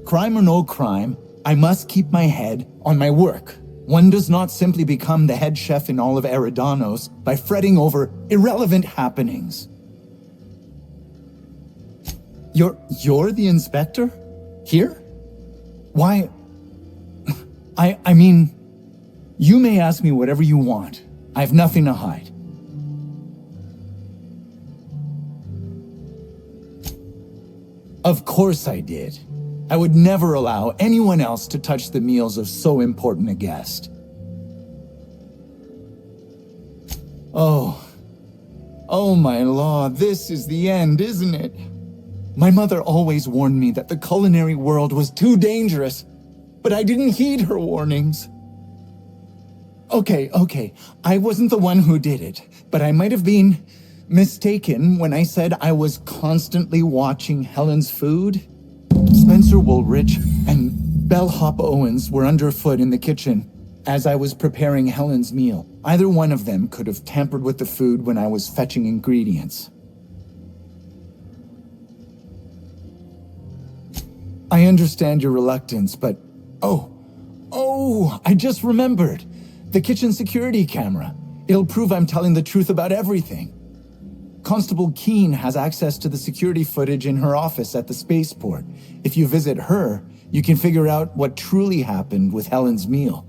Crime or no crime, I must keep my head on my work. One does not simply become the head chef in all of Eridanos by fretting over irrelevant happenings. You're the inspector? Here? Why? I mean, you may ask me whatever you want. I have nothing to hide. Of course I did. I would never allow anyone else to touch the meals of so important a guest. Oh my law, this is the end, isn't it? My mother always warned me that the culinary world was too dangerous, but I didn't heed her warnings. Okay, I wasn't the one who did it, but I might have been mistaken when I said I was constantly watching Helen's food. Spencer Woolrich and Bellhop Owens were underfoot in the kitchen as I was preparing Helen's meal. Either one of them could have tampered with the food when I was fetching ingredients. I understand your reluctance, but... Oh, I just remembered. The kitchen security camera. It'll prove I'm telling the truth about everything. Constable Keene has access to the security footage in her office at the spaceport. If you visit her, you can figure out what truly happened with Helen's meal.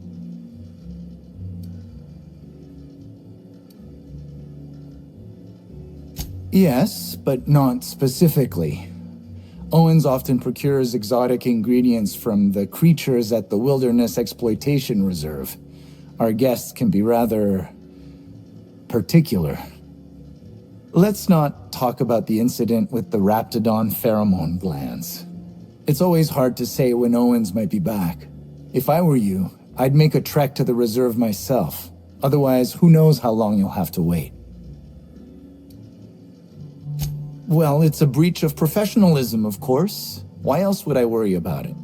Yes, but not specifically. Owens often procures exotic ingredients from the creatures at the Wilderness Exploitation Reserve. Our guests can be rather particular. Let's not talk about the incident with the Raptidon pheromone glands. It's always hard to say when Owens might be back. If I were you, I'd make a trek to the reserve myself. Otherwise, who knows how long you'll have to wait. Well, it's a breach of professionalism, of course. Why else would I worry about it?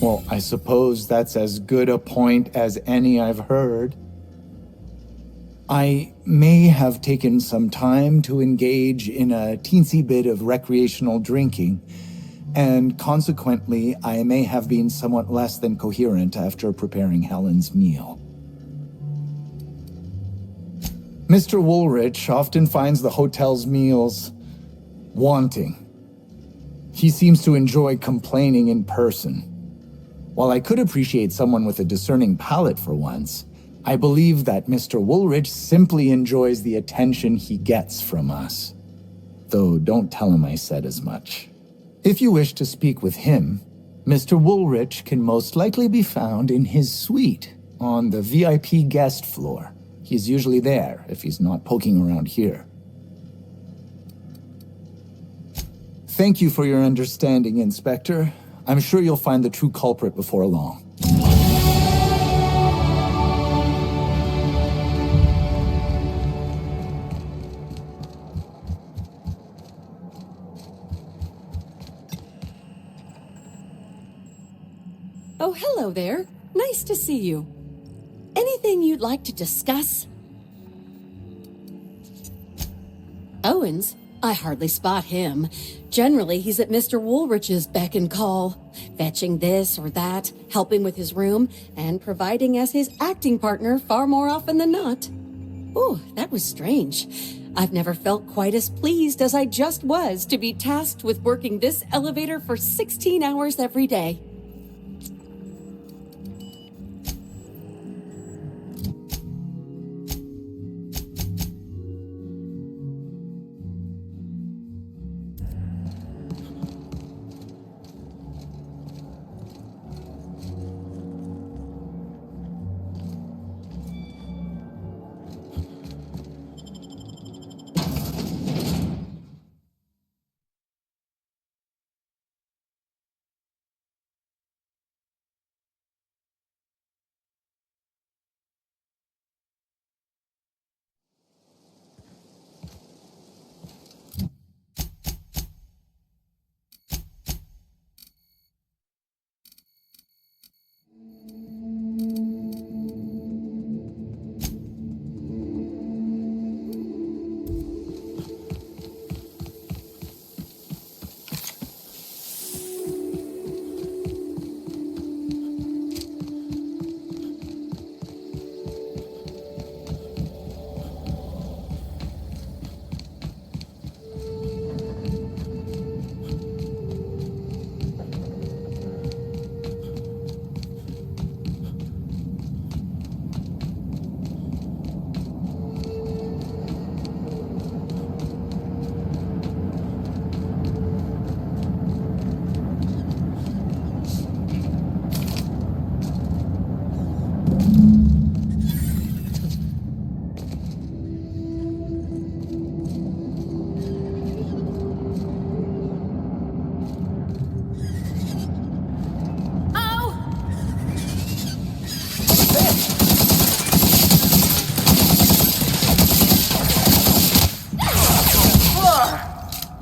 Well, I suppose that's as good a point as any I've heard. I may have taken some time to engage in a teensy bit of recreational drinking, and consequently, I may have been somewhat less than coherent after preparing Helen's meal. Mr. Woolrich often finds the hotel's meals wanting. He seems to enjoy complaining in person. While I could appreciate someone with a discerning palate for once, I believe that Mr. Woolrich simply enjoys the attention he gets from us. Though don't tell him I said as much. If you wish to speak with him, Mr. Woolrich can most likely be found in his suite on the VIP guest floor. He's usually there if he's not poking around here. Thank you for your understanding, Inspector. I'm sure you'll find the true culprit before long. hello there. Nice to see you. Anything you'd like to discuss? Owens? I hardly spot him. Generally, he's at Mr. Woolrich's beck and call, fetching this or that, helping with his room, and providing as his acting partner far more often than not. Ooh, that was strange. I've never felt quite as pleased as I just was to be tasked with working this elevator for 16 hours every day.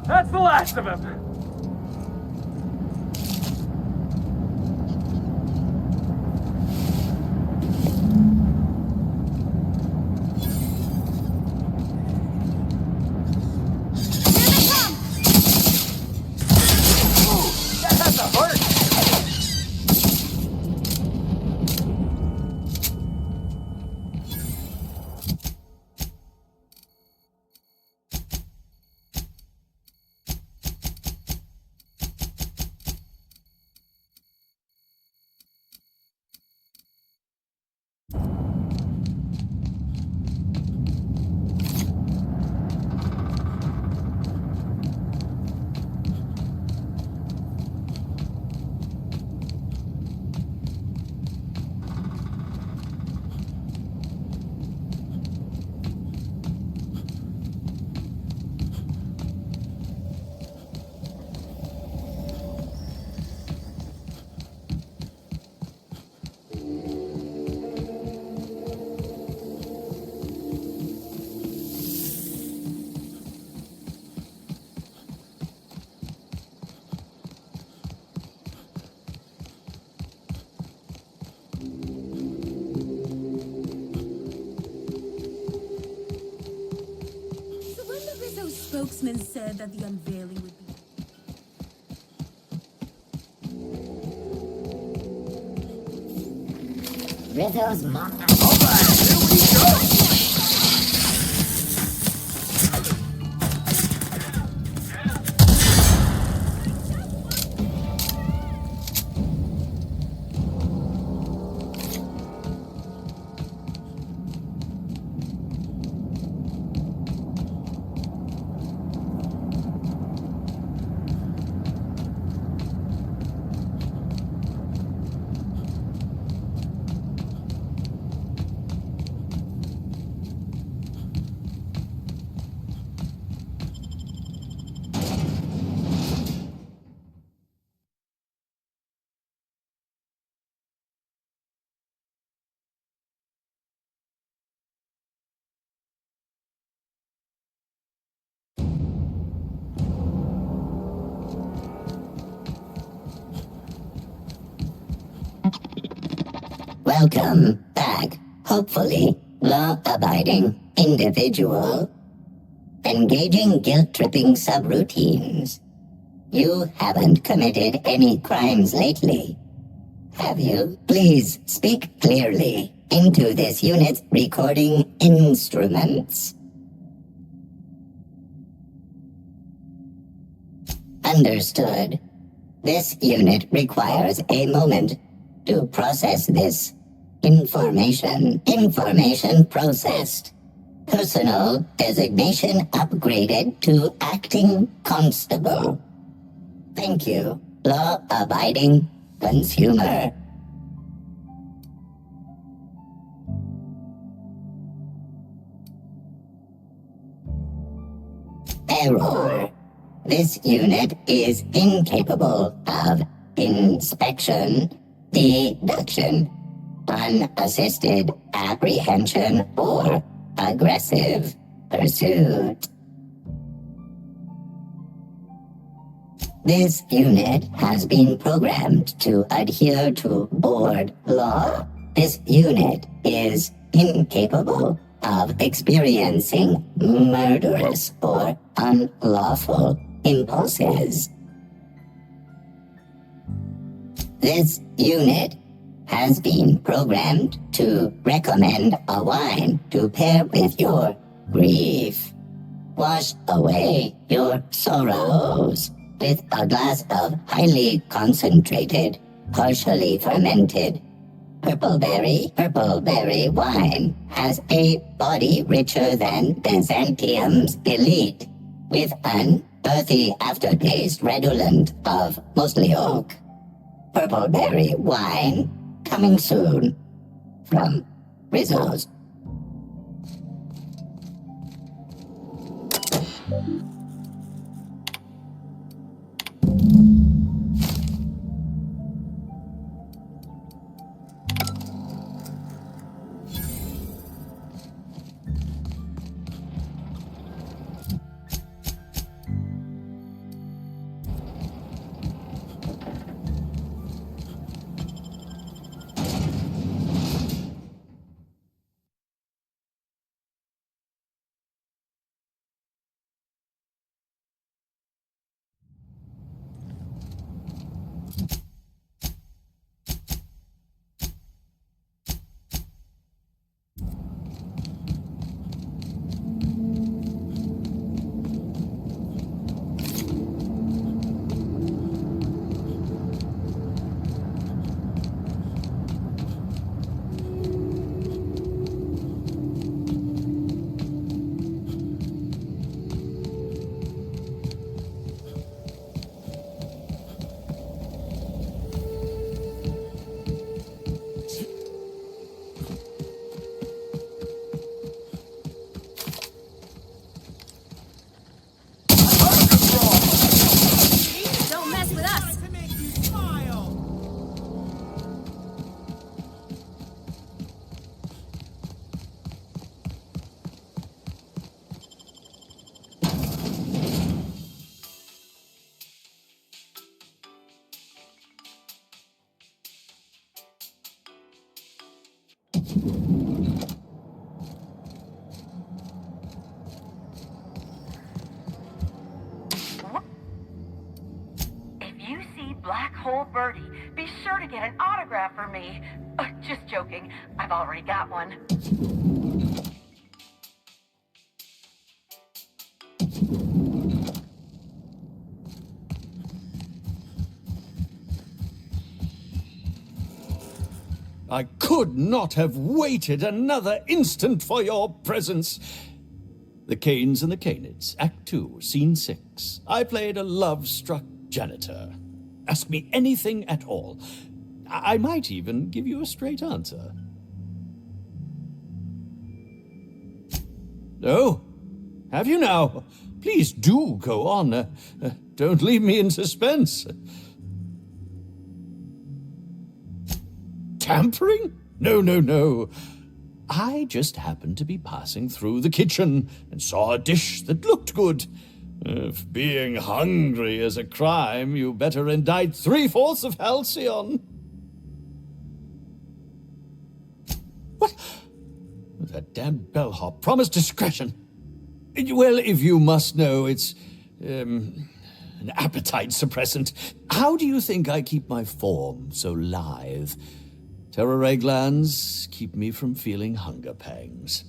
That's the last of him. Spokesman said that the unveiling would be... Rizzo's mom. Alright, here we go! Welcome back, hopefully, law-abiding individual. Engaging guilt-tripping subroutines. You haven't committed any crimes lately, have you? Please speak clearly into this unit's recording instruments. Understood. This unit requires a moment to process this information. Information processed. Personal designation upgraded to acting constable. Thank you, law-abiding consumer. Error. This unit is incapable of inspection, deduction, unassisted apprehension, or aggressive pursuit. This unit has been programmed to adhere to board law. This unit is incapable of experiencing murderous or unlawful impulses. This unit has been programmed to recommend a wine to pair with your grief. Wash away your sorrows with a glass of highly concentrated, partially fermented purple berry wine. Has a body richer than Byzantium's elite, with an earthy aftertaste redolent of mostly oak. Purple berry wine, coming soon from Rizzo's. Be sure to get an autograph for me. Just joking. I've already got one. I could not have waited another instant for your presence. The Canes and the Canids, Act 2, Scene 6. I played a love-struck janitor. Ask me anything at all. I might even give you a straight answer. Oh, have you now? Please do go on. Don't leave me in suspense. Tampering? No. I just happened to be passing through the kitchen and saw a dish that looked good. If being hungry is a crime, you better indict 3/4 of Halcyon. That damn Bellhop promised discretion. Well, if you must know, it's an appetite suppressant. How do you think I keep my form so lithe? Terror ray glands keep me from feeling hunger pangs.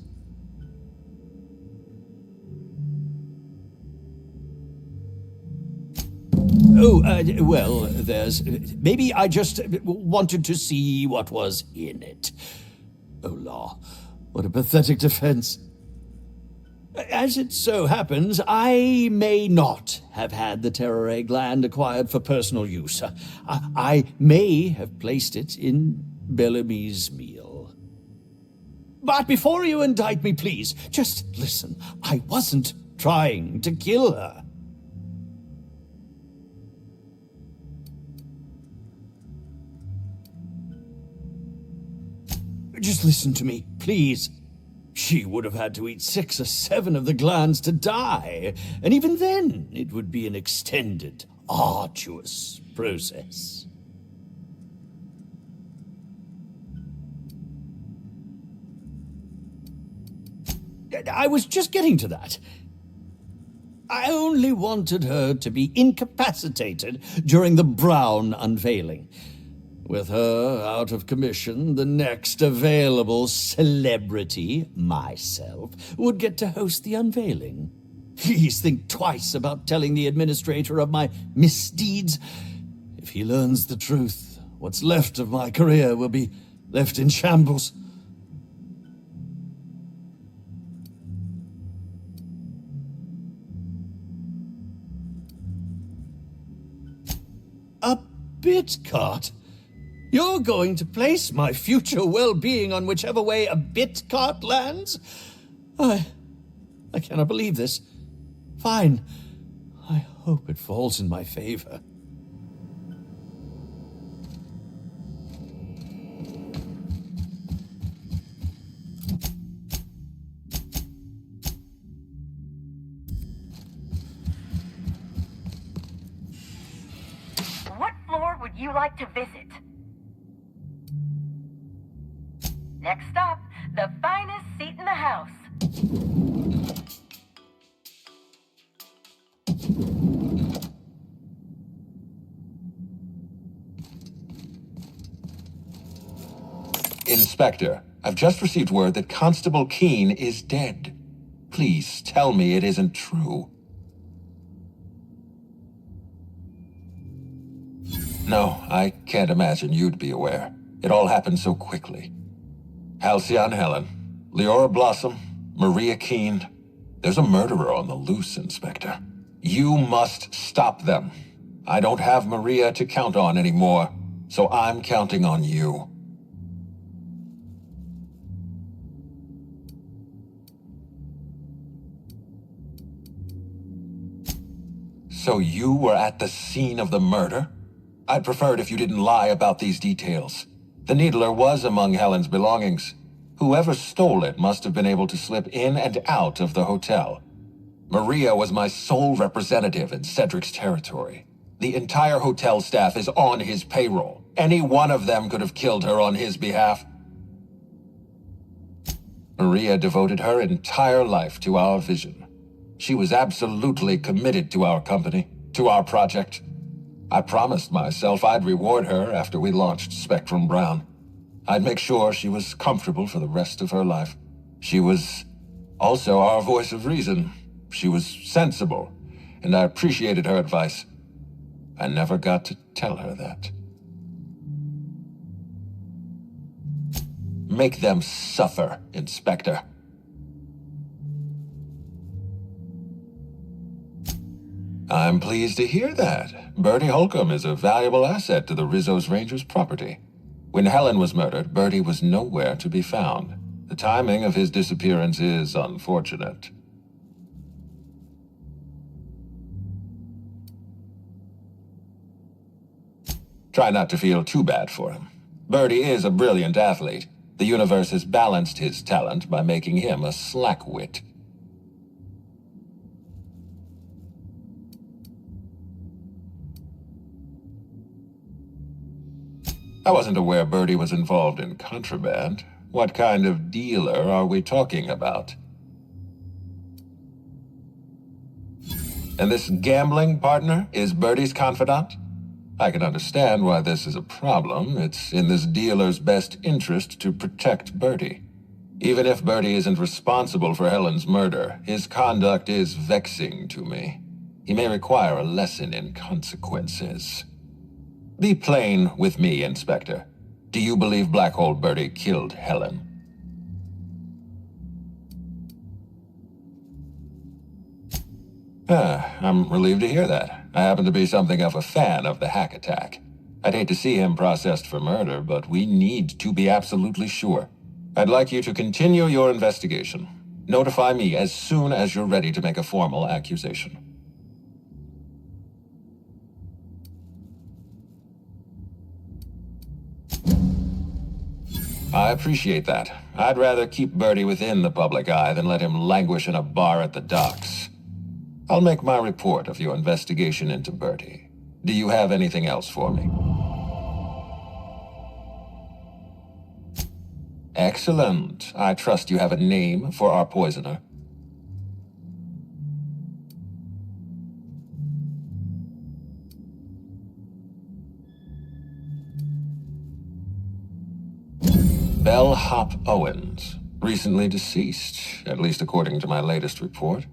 Oh, well, there's... Maybe I just wanted to see what was in it. Oh, law. What a pathetic defense. As it so happens, I may not have had the terror ray gland acquired for personal use. I may have placed it in Bellamy's meal. But before you indict me, please, just listen. I wasn't trying to kill her. Just listen to me, please. She would have had to eat 6 or 7 of the glands to die, and even then, it would be an extended, arduous process. I was just getting to that. I only wanted her to be incapacitated during the Brown unveiling. With her out of commission, the next available celebrity, myself, would get to host the unveiling. Please think twice about telling the administrator of my misdeeds. If he learns the truth, what's left of my career will be left in shambles. A bit cart? You're going to place my future well-being on whichever way a bit cart lands? I cannot believe this. Fine. I hope it falls in my favor. What floor would you like to visit? Next stop, the finest seat in the house. Inspector, I've just received word that Constable Keene is dead. Please tell me it isn't true. No, I can't imagine you'd be aware. It all happened so quickly. Halcyon Helen, Leora Blossom, Maria Keene. There's a murderer on the loose, Inspector. You must stop them. I don't have Maria to count on anymore, so I'm counting on you. So you were at the scene of the murder? I'd prefer it if you didn't lie about these details. The Needler was among Helen's belongings. Whoever stole it must have been able to slip in and out of the hotel. Maria was my sole representative in Sedrick's territory. The entire hotel staff is on his payroll. Any one of them could have killed her on his behalf. Maria devoted her entire life to our vision. She was absolutely committed to our company, to our project. I promised myself I'd reward her after we launched Spectrum Brown. I'd make sure she was comfortable for the rest of her life. She was also our voice of reason. She was sensible, and I appreciated her advice. I never got to tell her that. Make them suffer, Inspector. I'm pleased to hear that. Bertie Holcomb is a valuable asset to the Rizzo's Rangers property. When Helen was murdered, Bertie was nowhere to be found. The timing of his disappearance is unfortunate. Try not to feel too bad for him. Bertie is a brilliant athlete. The universe has balanced his talent by making him a slackwit. I wasn't aware Bertie was involved in contraband. What kind of dealer are we talking about? And this gambling partner is Bertie's confidant? I can understand why this is a problem. It's in this dealer's best interest to protect Bertie. Even if Bertie isn't responsible for Helen's murder, his conduct is vexing to me. He may require a lesson in consequences. Be plain with me, Inspector. Do you believe Black Hole Bertie killed Helen? I'm relieved to hear that. I happen to be something of a fan of the hack attack. I'd hate to see him processed for murder, but we need to be absolutely sure. I'd like you to continue your investigation. Notify me as soon as you're ready to make a formal accusation. I appreciate that. I'd rather keep Bertie within the public eye than let him languish in a bar at the docks. I'll make my report of your investigation into Bertie. Do you have anything else for me? Excellent. I trust you have a name for our poisoner. Bellhop Owens, recently deceased, at least according to my latest report.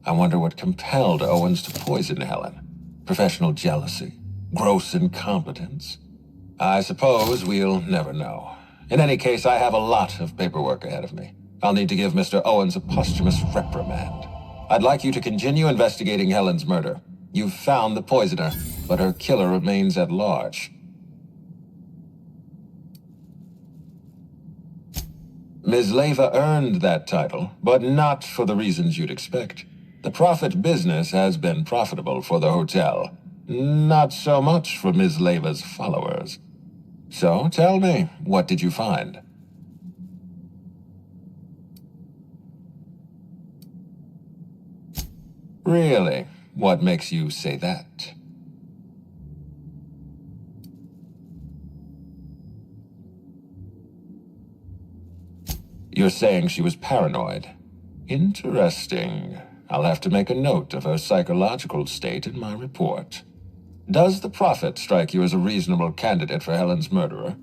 I wonder what compelled Owens to poison Helen. Professional jealousy? Gross incompetence? I suppose we'll never know. In any case, I have a lot of paperwork ahead of me. I'll need to give Mr. Owens a posthumous reprimand. I'd like you to continue investigating Helen's murder. You've found the poisoner, but her killer remains at large. Ms. Leyva earned that title, but not for the reasons you'd expect. The profit business has been profitable for the hotel. Not so much for Ms. Leyva's followers. So, tell me, what did you find? Really? What makes you say that? You're saying she was paranoid. Interesting. I'll have to make a note of her psychological state in my report. Does the Prophet strike you as a reasonable candidate for Helen's murderer?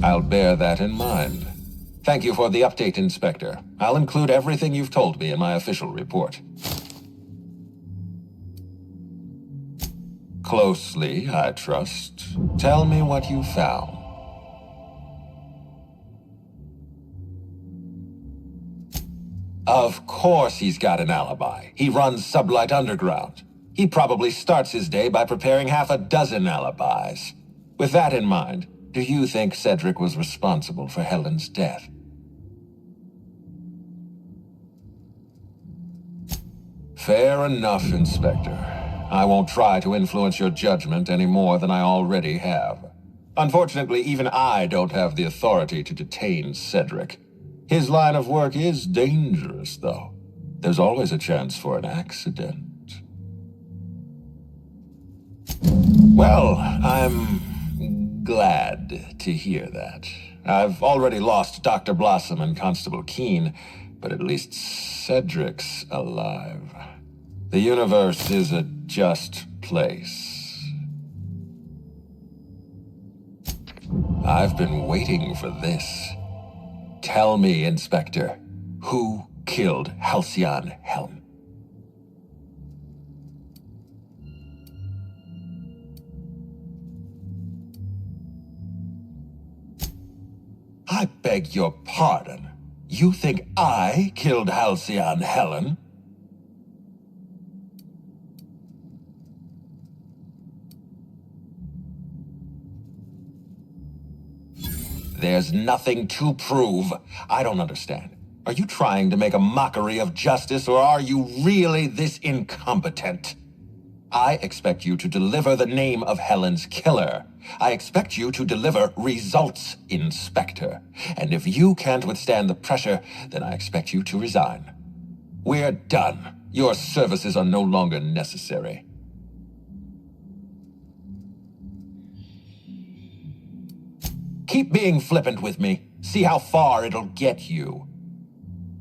I'll bear that in mind. Thank you for the update, Inspector. I'll include everything you've told me in my official report. Closely, I trust. Tell me what you found. Of course he's got an alibi. He runs Sublight Underground. He probably starts his day by preparing half a dozen alibis. With that in mind, do you think Sedrick was responsible for Helen's death? Fair enough, Inspector. I won't try to influence your judgment any more than I already have. Unfortunately, even I don't have the authority to detain Sedrick. His line of work is dangerous, though. There's always a chance for an accident. Well, I'm glad to hear that. I've already lost Dr. Blossom and Constable Keene, but at least Sedrick's alive. The universe is a just place. I've been waiting for this. Tell me, Inspector, who killed Halcyon Helen? I beg your pardon. You think I killed Halcyon Helen? There's nothing to prove. I don't understand. Are you trying to make a mockery of justice, or are you really this incompetent? I expect you to deliver the name of Helen's killer. I expect you to deliver results, Inspector. And if you can't withstand the pressure, then I expect you to resign. We're done. Your services are no longer necessary. Keep being flippant with me. See how far it'll get you.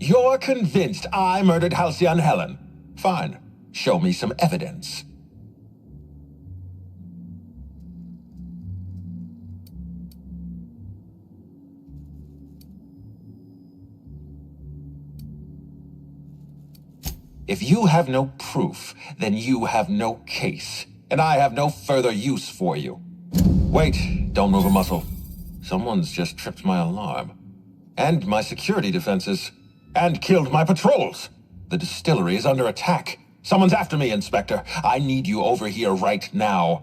You're convinced I murdered Halcyon Helen. Fine. Show me some evidence. If you have no proof, then you have no case, and I have no further use for you. Wait, don't move a muscle. Someone's just tripped my alarm. And my security defenses. And killed my patrols. The distillery is under attack. Someone's after me, Inspector. I need you over here right now.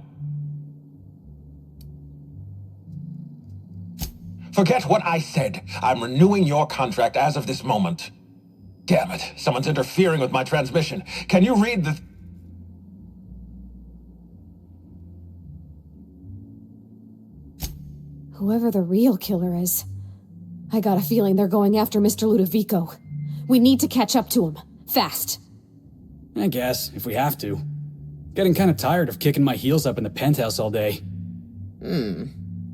Forget what I said. I'm renewing your contract as of this moment. Damn it, someone's interfering with my transmission. Can you read the... Whoever the real killer is, I got a feeling they're going after Mr. Ludovico. We need to catch up to him. Fast. I guess, if we have to. Getting kind of tired of kicking my heels up in the penthouse all day.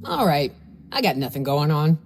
All right. I got nothing going on.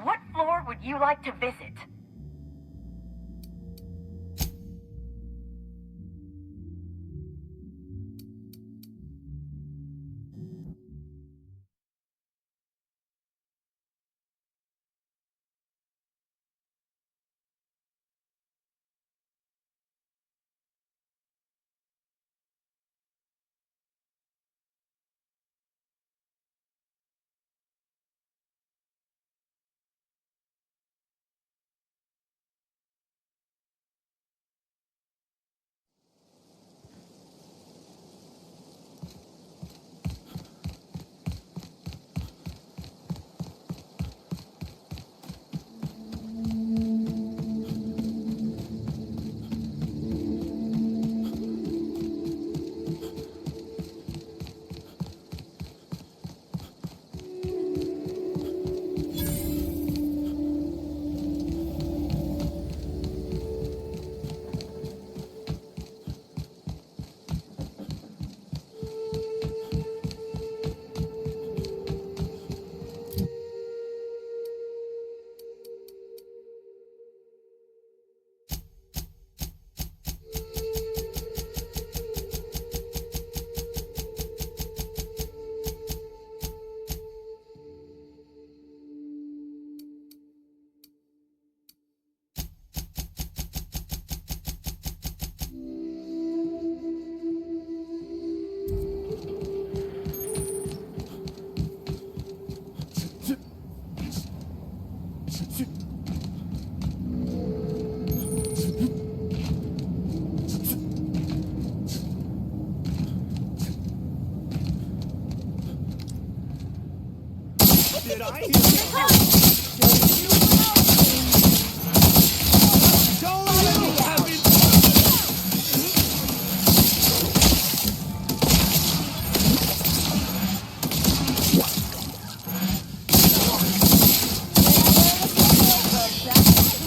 What floor would you like to visit? Did I hear you? Don't let me have it!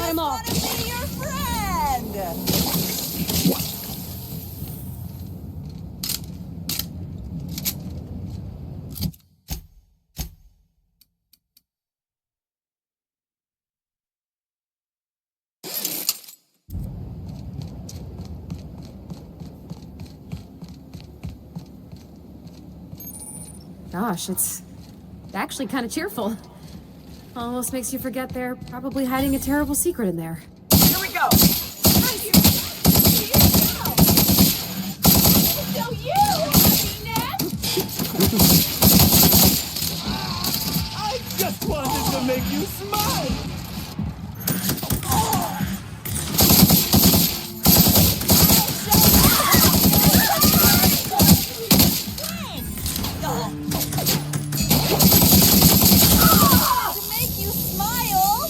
I'm off. Be your friend! Gosh, it's actually kind of cheerful. Almost makes you forget they're probably hiding a terrible secret in there. Here we go! So you, I just wanted to make you smile! To make you smile!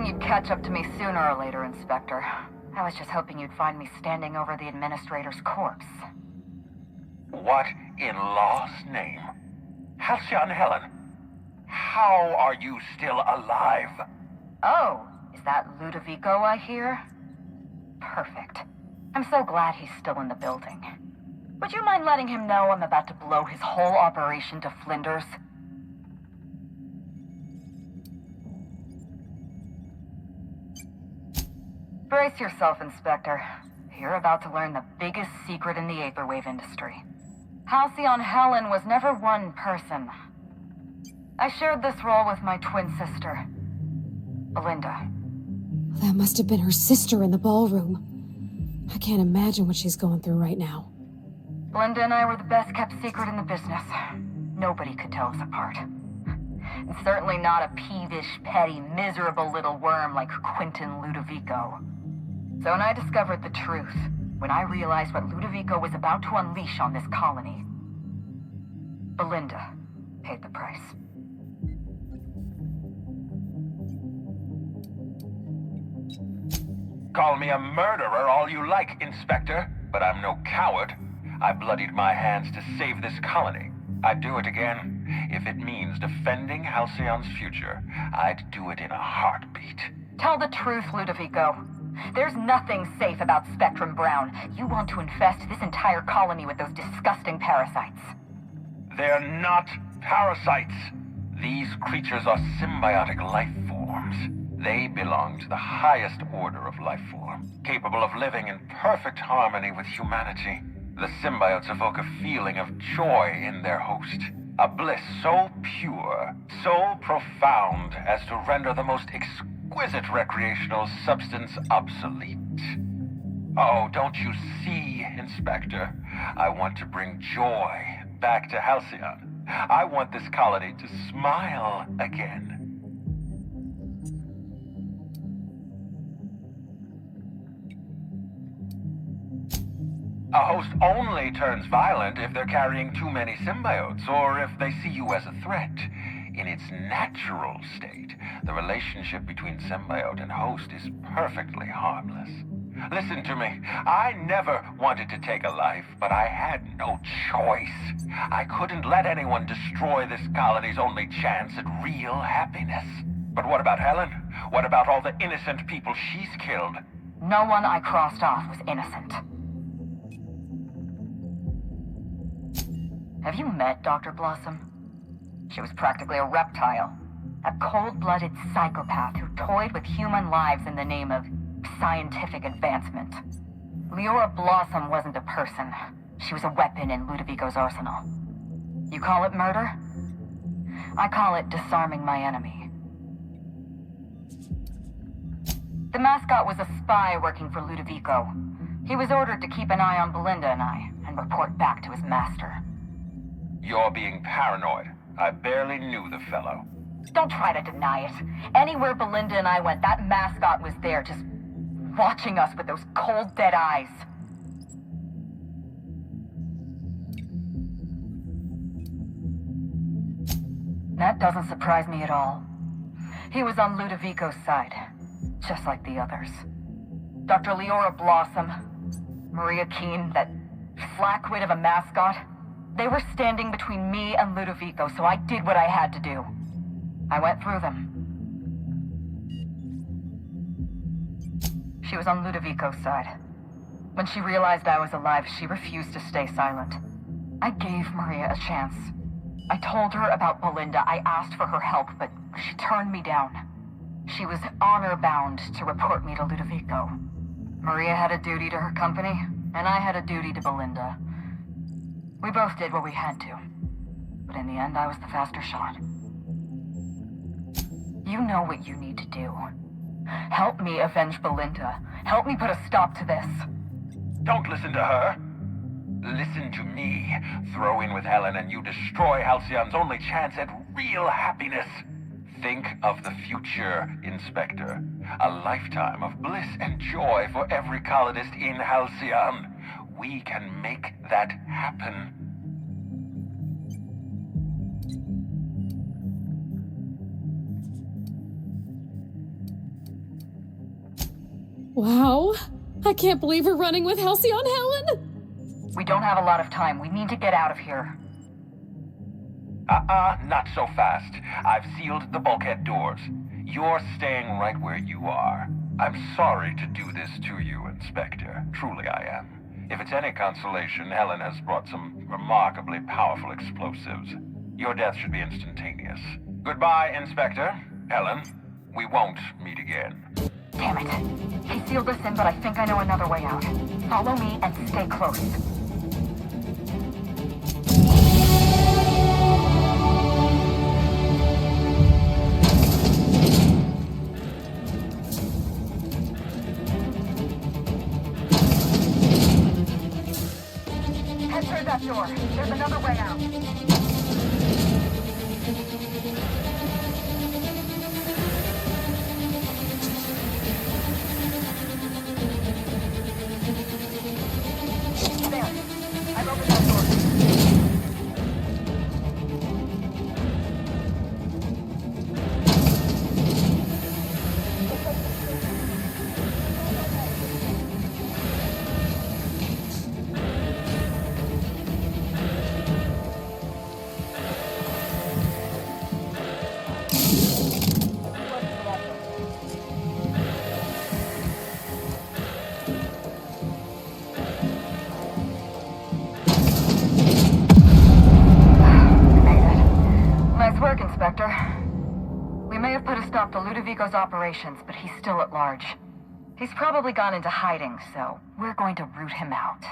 You'd catch up to me sooner or later, Inspector. I was just hoping you'd find me standing over the administrator's corpse. What in law's name? Halcyon Helen, how are you still alive? Oh, is that Ludovico I hear? Perfect. I'm so glad he's still in the building. Would you mind letting him know I'm about to blow his whole operation to flinders? Brace yourself, Inspector. You're about to learn the biggest secret in the Aetherwave industry. Halcyon Helen was never one person. I shared this role with my twin sister, Belinda. That must have been her sister in the ballroom. I can't imagine what she's going through right now. Belinda and I were the best kept secret in the business. Nobody could tell us apart. And certainly not a peevish, petty, miserable little worm like Quentin Ludovico. So when I discovered the truth, when I realized what Ludovico was about to unleash on this colony, Belinda paid the price. Call me a murderer all you like, Inspector, but I'm no coward. I bloodied my hands to save this colony. I'd do it again. If it means defending Halcyon's future, I'd do it in a heartbeat. Tell the truth, Ludovico. There's nothing safe about Spectrum Brown. You want to infest this entire colony with those disgusting parasites. They're not parasites. These creatures are symbiotic life forms. They belong to the highest order of life form, capable of living in perfect harmony with humanity. The symbiotes evoke a feeling of joy in their host. A bliss so pure, so profound as to render the most exquisite recreational substance obsolete. Oh, don't you see, Inspector? I want to bring joy back to Halcyon. I want this colony to smile again. A host only turns violent if they're carrying too many symbiotes, or if they see you as a threat. In its natural state, the relationship between symbiote and host is perfectly harmless. Listen to me. I never wanted to take a life, but I had no choice. I couldn't let anyone destroy this colony's only chance at real happiness. But what about Helen? What about all the innocent people she's killed? No one I crossed off was innocent. Have you met Dr. Blossom? She was practically a reptile. A cold-blooded psychopath who toyed with human lives in the name of scientific advancement. Leora Blossom wasn't a person. She was a weapon in Ludovico's arsenal. You call it murder? I call it disarming my enemy. The mascot was a spy working for Ludovico. He was ordered to keep an eye on Belinda and I, and report back to his master. You're being paranoid. I barely knew the fellow. Don't try to deny it. Anywhere Belinda and I went, that mascot was there, just watching us with those cold, dead eyes. That doesn't surprise me at all. He was on Ludovico's side, just like the others. Dr. Leora Blossom, Maria Keene, that flackwit of a mascot, they were standing between me and Ludovico, so I did what I had to do. I went through them. She was on Ludovico's side. When she realized I was alive, she refused to stay silent. I gave Maria a chance. I told her about Belinda. I asked for her help, but she turned me down. She was honor-bound to report me to Ludovico. Maria had a duty to her company, and I had a duty to Belinda. We both did what we had to. But in the end, I was the faster shot. You know what you need to do. Help me avenge Belinda. Help me put a stop to this. Don't listen to her. Listen to me. Throw in with Helen and you destroy Halcyon's only chance at real happiness. Think of the future, Inspector. A lifetime of bliss and joy for every colonist in Halcyon. We can make that happen. Wow. I can't believe we're running with Halcyon Helen! We don't have a lot of time. We need to get out of here. Not so fast. I've sealed the bulkhead doors. You're staying right where you are. I'm sorry to do this to you, Inspector. Truly I am. If it's any consolation, Helen has brought some remarkably powerful explosives. Your death should be instantaneous. Goodbye, Inspector. Helen, we won't meet again. Damn it. He sealed us in, but I think I know another way out. Follow me and stay close. Head through that door. There's another way out. Inspector. We may have put a stop to Ludovico's operations, but he's still at large. He's probably gone into hiding, so we're going to root him out.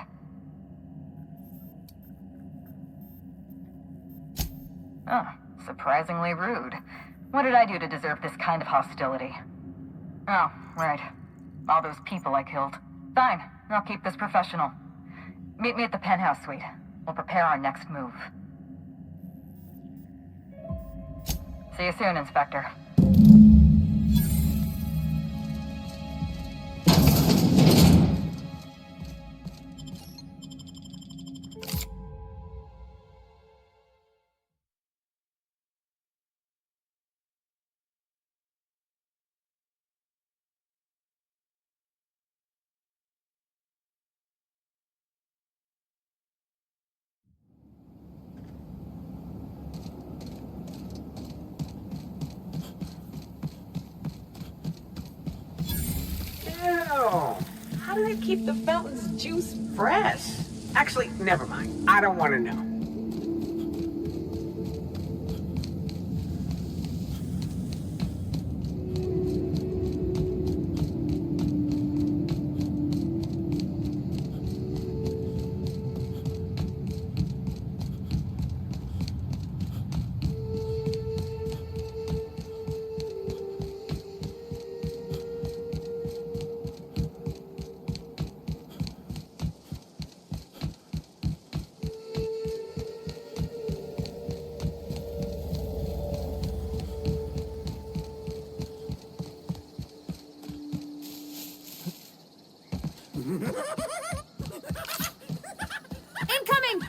Oh, surprisingly rude. What did I do to deserve this kind of hostility? Oh, right. All those people I killed. Fine, I'll keep this professional. Meet me at the penthouse suite. We'll prepare our next move. See you soon, Inspector. do they keep the fountain's juice fresh? Actually, never mind. I don't want to know. Incoming!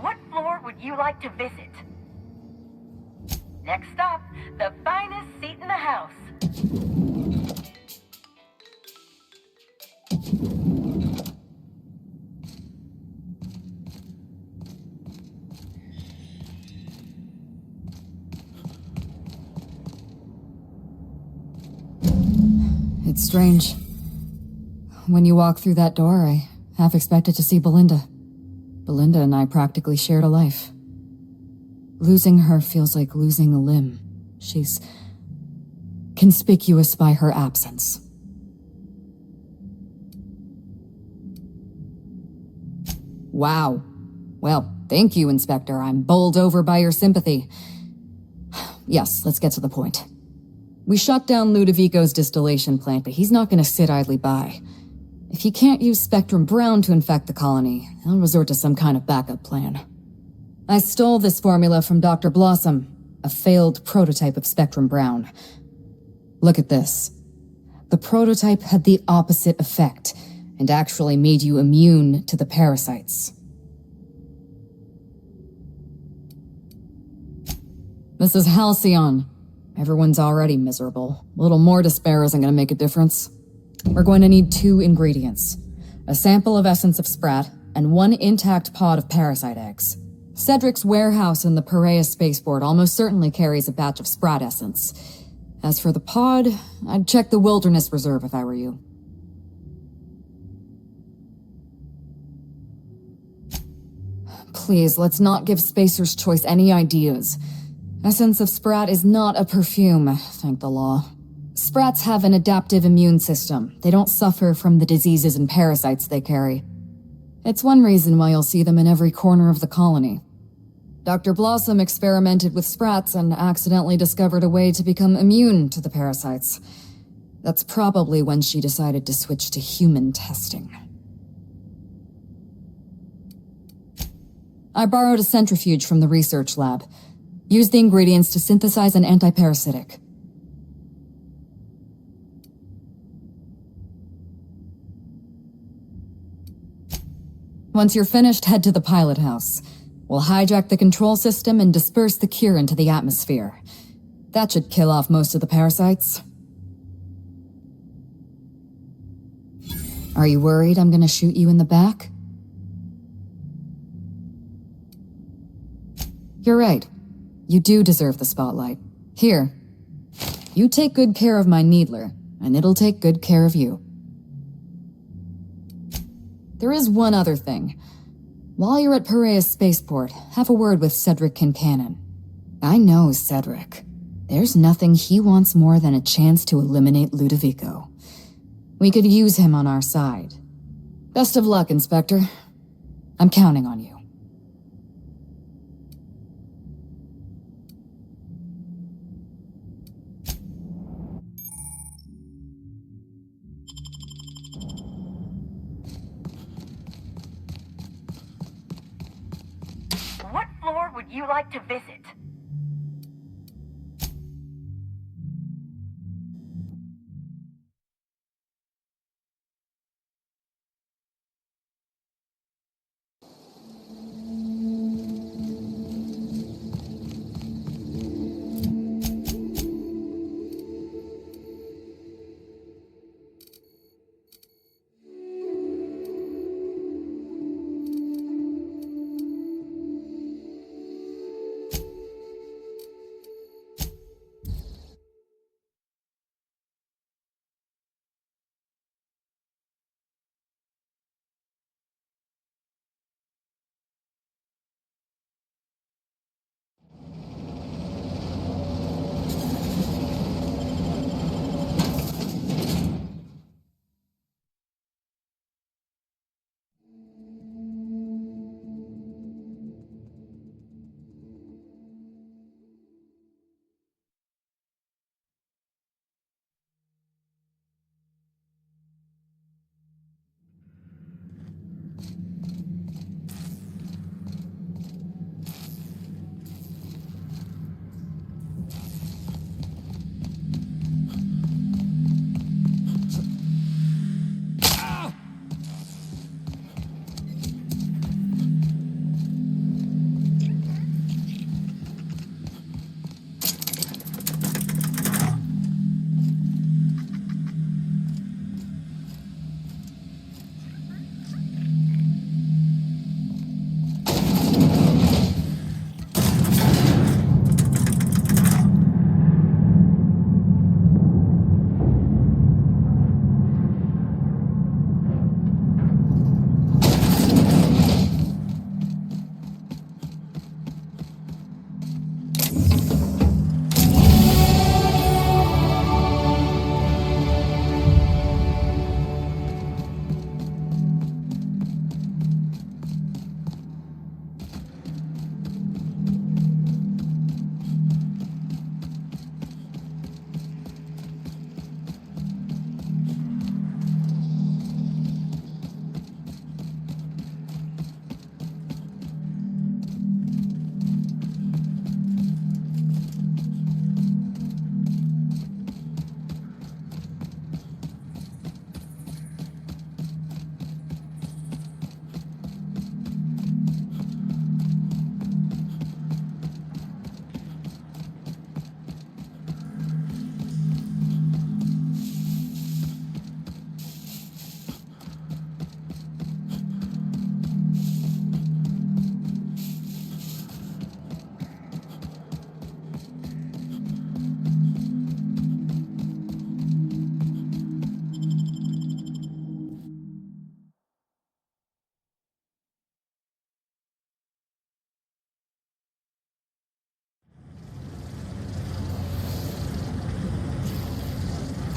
What floor would you like to visit? Next stop, the finest seat in the house. It's strange. When you walk through that door, I half expected to see Belinda. Belinda and I practically shared a life. Losing her feels like losing a limb. She's conspicuous by her absence. Wow. Well, thank you, Inspector. I'm bowled over by your sympathy. Yes, let's get to the point. We shut down Ludovico's distillation plant, but he's not going to sit idly by. If he can't use Spectrum Brown to infect the colony, he'll resort to some kind of backup plan. I stole this formula from Dr. Blossom, a failed prototype of Spectrum Brown. Look at this. The prototype had the opposite effect, and actually made you immune to the parasites. This is Halcyon. Everyone's already miserable. A little more despair isn't going to make a difference. We're going to need 2 ingredients. A sample of essence of Sprat, and 1 intact pod of parasite eggs. Sedrick's warehouse in the Piraeus spaceport almost certainly carries a batch of Sprat essence. As for the pod, I'd check the Wilderness Reserve if I were you. Please, let's not give Spacer's Choice any ideas. Essence of Sprat is not a perfume, thank the law. Sprats have an adaptive immune system. They don't suffer from the diseases and parasites they carry. It's one reason why you'll see them in every corner of the colony. Dr. Blossom experimented with Sprats and accidentally discovered a way to become immune to the parasites. That's probably when she decided to switch to human testing. I borrowed a centrifuge from the research lab. Use the ingredients to synthesize an antiparasitic. Once you're finished, head to the pilot house. We'll hijack the control system and disperse the cure into the atmosphere. That should kill off most of the parasites. Are you worried I'm gonna shoot you in the back? You're right. You do deserve the spotlight. Here. You take good care of my Needler, and it'll take good care of you. There is one other thing. While you're at Piraeus Spaceport, have a word with Sedrick Kincannon. I know Sedrick. There's nothing he wants more than a chance to eliminate Ludovico. We could use him on our side. Best of luck, Inspector. I'm counting on you. What floor would you like to visit?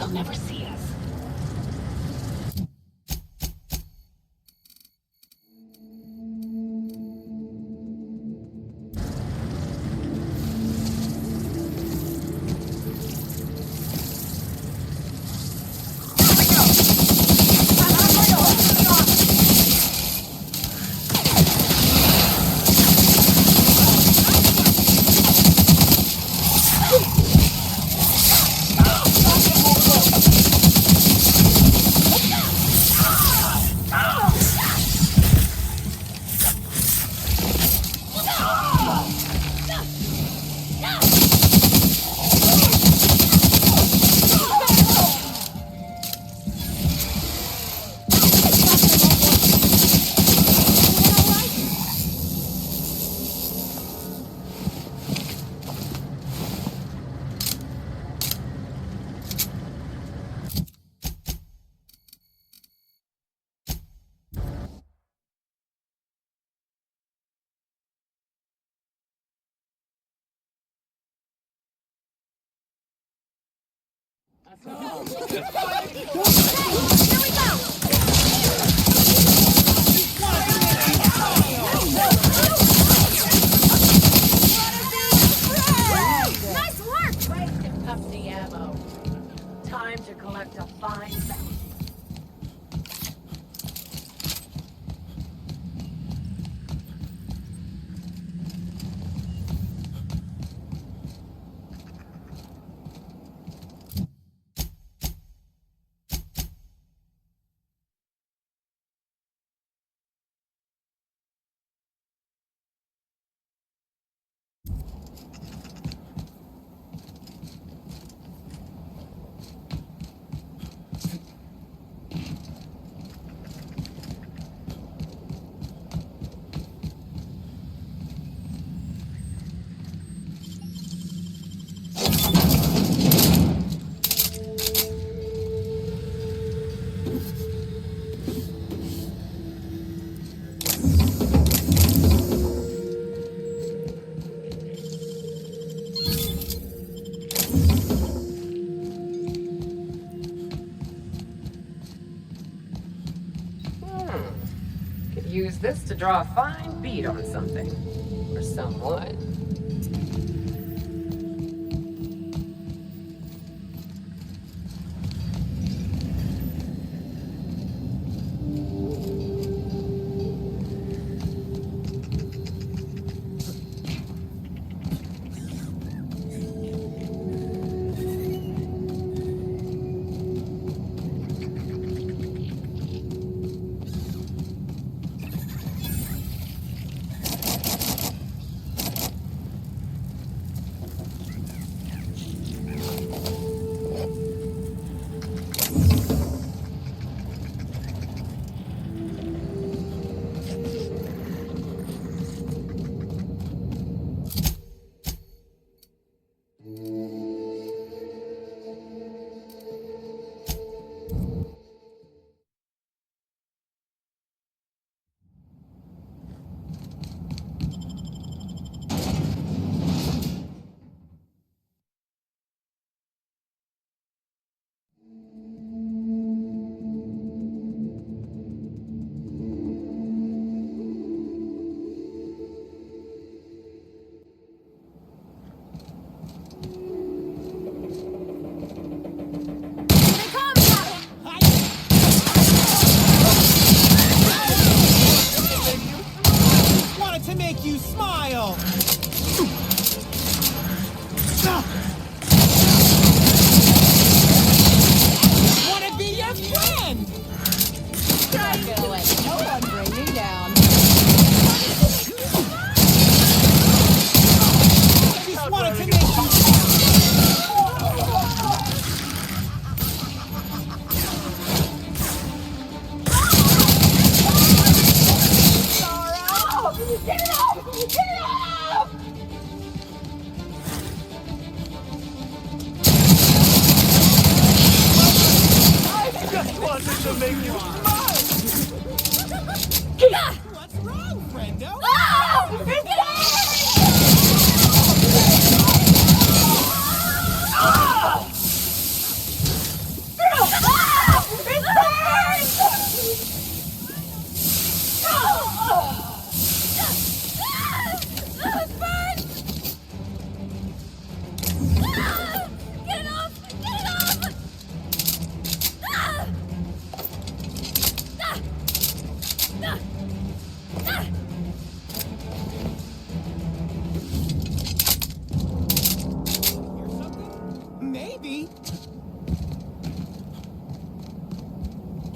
They'll never see us. Nice work! Wasted puffy ammo. Time to collect a fine bounty. Use this to draw a fine bead on something. Or someone.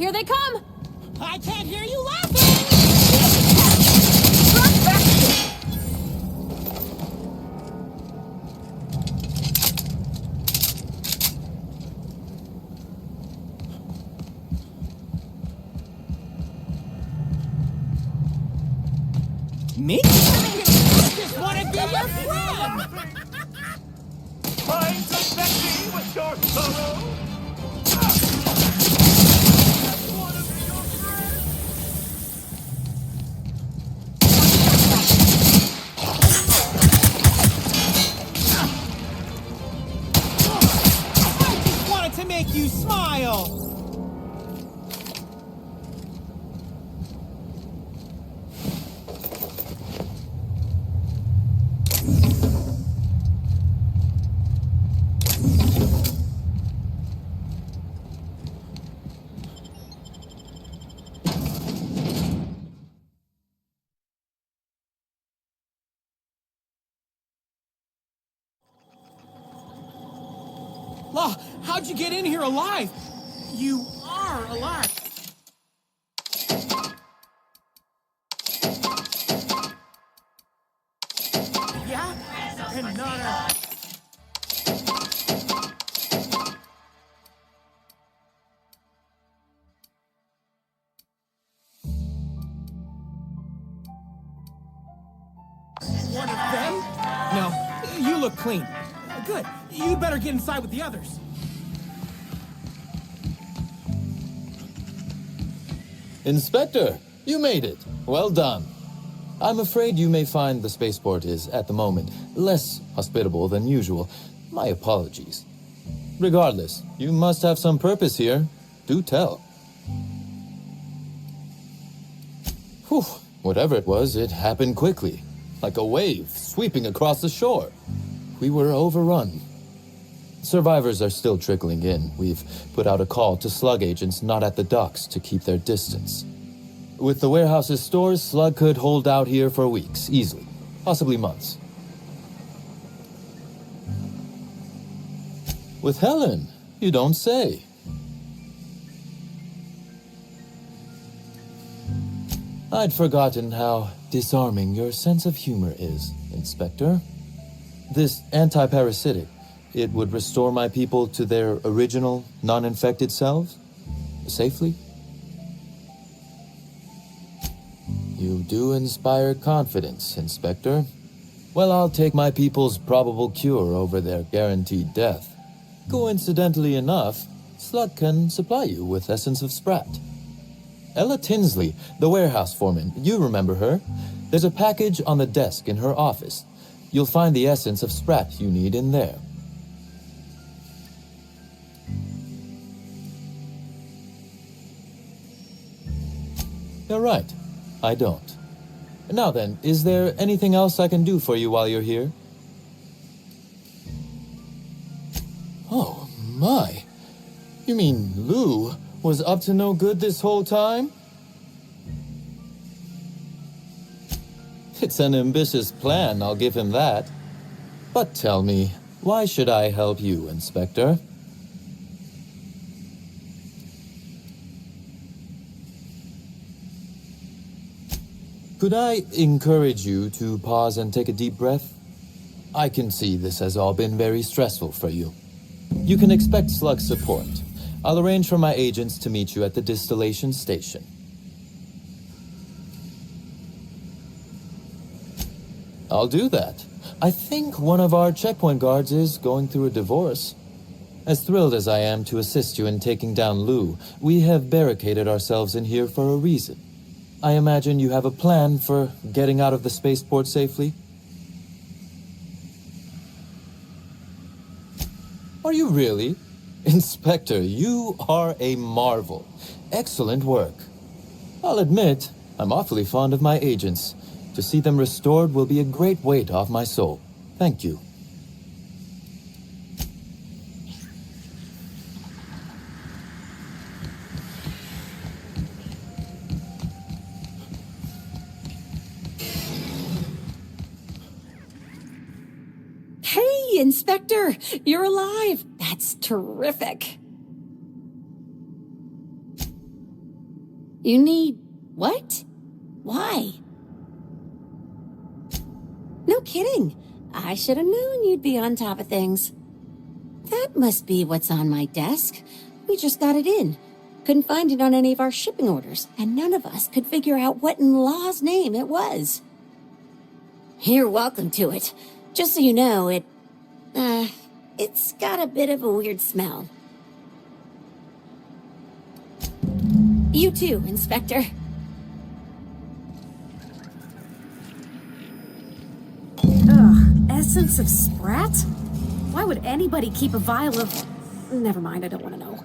Here they come! I can't hear you laughing! Me? I just want to be your friend! Trying to affect me with your sorrow? To make you smile. Law, how'd you get in here alive? You are alive. Yeah? And not a... One of them? No, you look clean. Good. You'd better get inside with the others. Inspector, you made it. Well done. I'm afraid you may find the spaceport is, at the moment, less hospitable than usual. My apologies. Regardless, you must have some purpose here. Do tell. Whew. Whatever it was, it happened quickly. Like a wave sweeping across the shore. We were overrun. Survivors are still trickling in. We've put out a call to Slug agents not at the docks to keep their distance. With the warehouse's stores, Slug could hold out here for weeks, easily. Possibly months. With Helen, you don't say. I'd forgotten how disarming your sense of humor is, Inspector. This antiparasitic, it would restore my people to their original, non-infected selves? Safely? You do inspire confidence, Inspector. Well, I'll take my people's probable cure over their guaranteed death. Coincidentally enough, Slug can supply you with essence of Sprat. Ella Tinsley, the warehouse foreman, you remember her? There's a package on the desk in her office. You'll find the essence of Sprat you need in there. You're right. I don't. Now then, is there anything else I can do for you while you're here? Oh, my. You mean Lou was up to no good this whole time? It's an ambitious plan, I'll give him that. But tell me, why should I help you, Inspector? Could I encourage you to pause and take a deep breath? I can see this has all been very stressful for you. You can expect Slug support. I'll arrange for my agents to meet you at the Distillation station. I'll do that. I think one of our checkpoint guards is going through a divorce. As thrilled as I am to assist you in taking down Lou, we have barricaded ourselves in here for a reason. I imagine you have a plan for getting out of the spaceport safely? Are you really? Inspector, you are a marvel. Excellent work. I'll admit, I'm awfully fond of my agents. To see them restored will be a great weight off my soul. Thank you. Hey, Inspector! You're alive! That's terrific! You need... what? Why? No kidding. I should have known you'd be on top of things. That must be what's on my desk. We just got it in. Couldn't find it on any of our shipping orders, and none of us could figure out what in law's name it was. You're welcome to it. Just so you know, it's got a bit of a weird smell. You too, Inspector. Ugh, essence of Sprat? Why would anybody keep a vial of... Never mind, I don't want to know.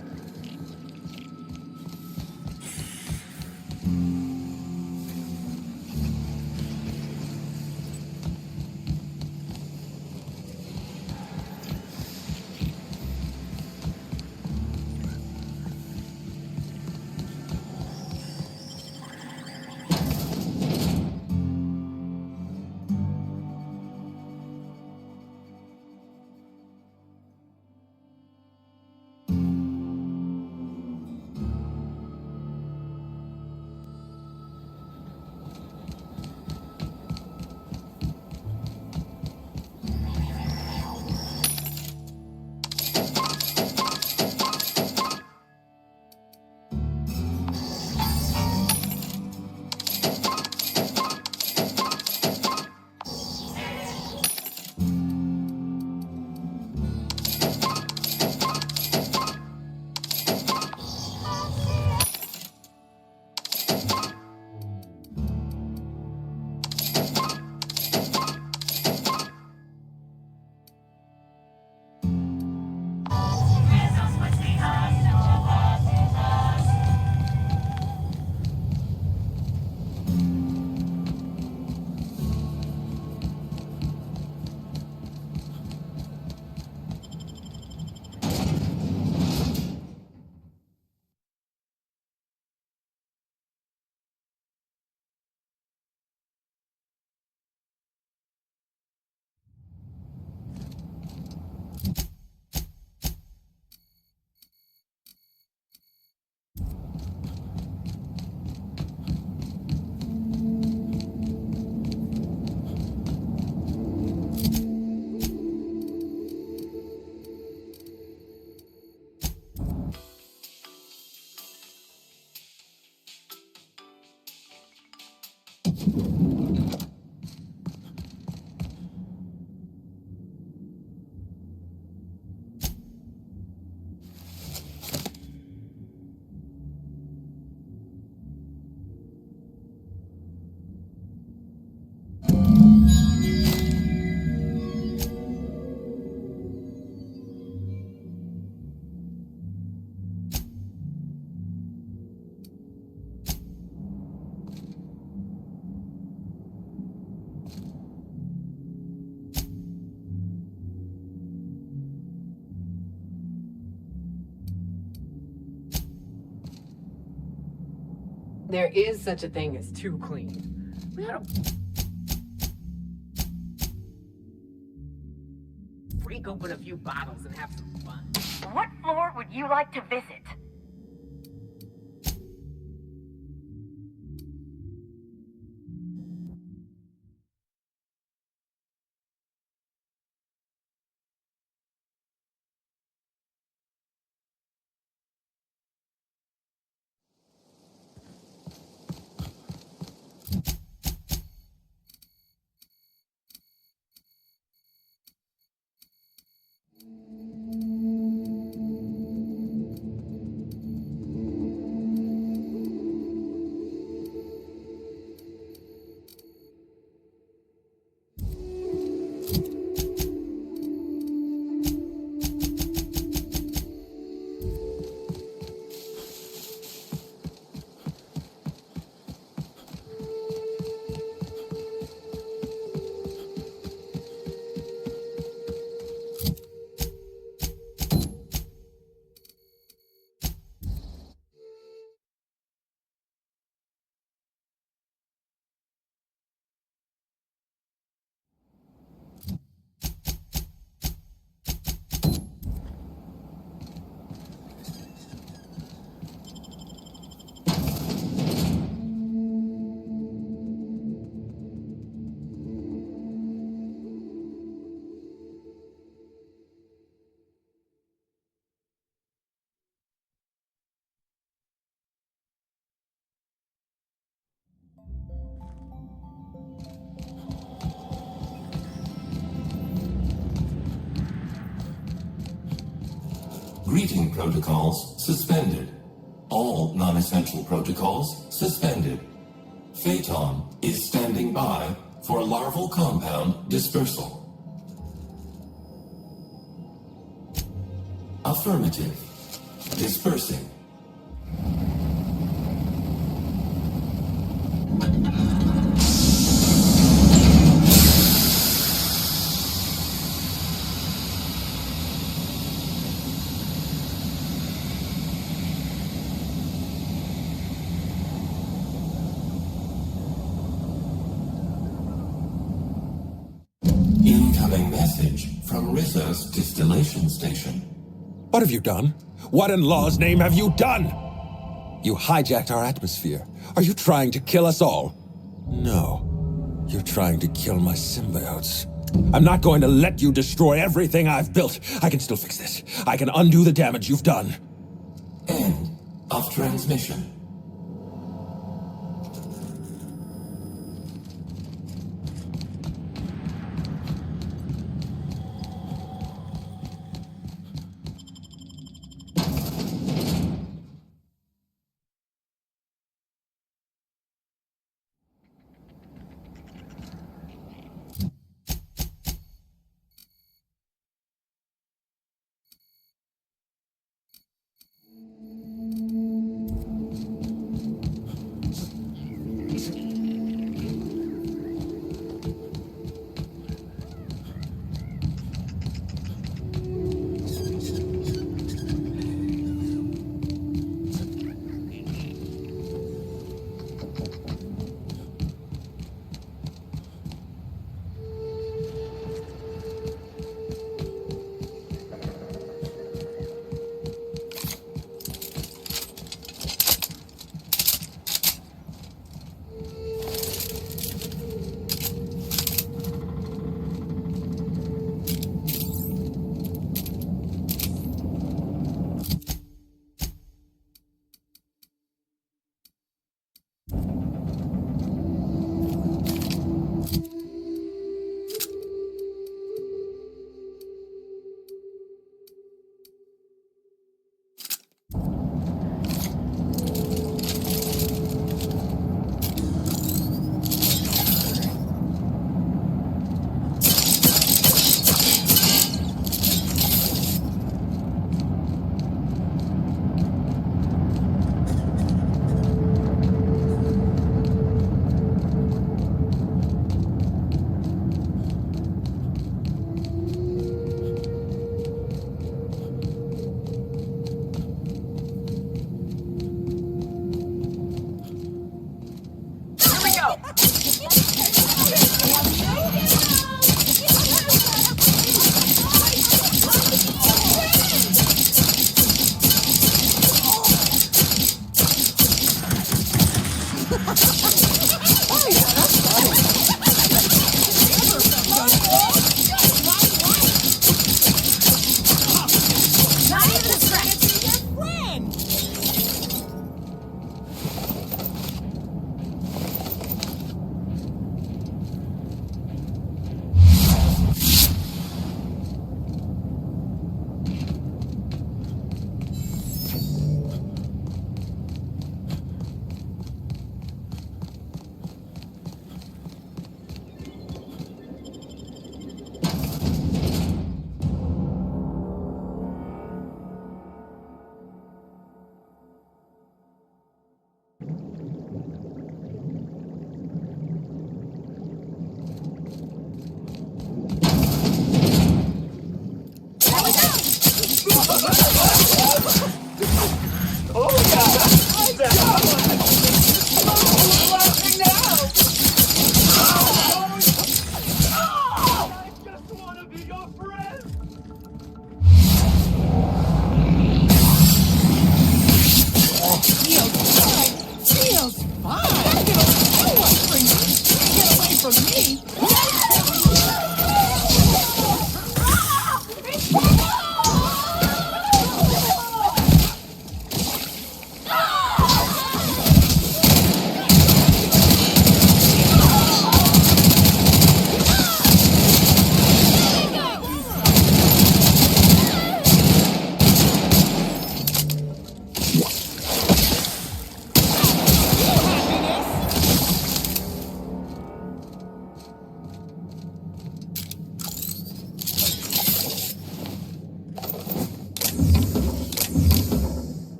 There is such a thing as too clean. We ought to freak open a few bottles and have some fun. What floor would you like to visit? Greeting protocols suspended. All non-essential protocols suspended. Phaeton is standing by for larval compound dispersal. Affirmative. Dispersing. Incoming message from Rizzo's distillation station. What have you done? What in law's name have you done? You hijacked our atmosphere. Are you trying to kill us all? No. You're trying to kill my symbiotes. I'm not going to let you destroy everything I've built. I can still fix this. I can undo the damage you've done. End of transmission.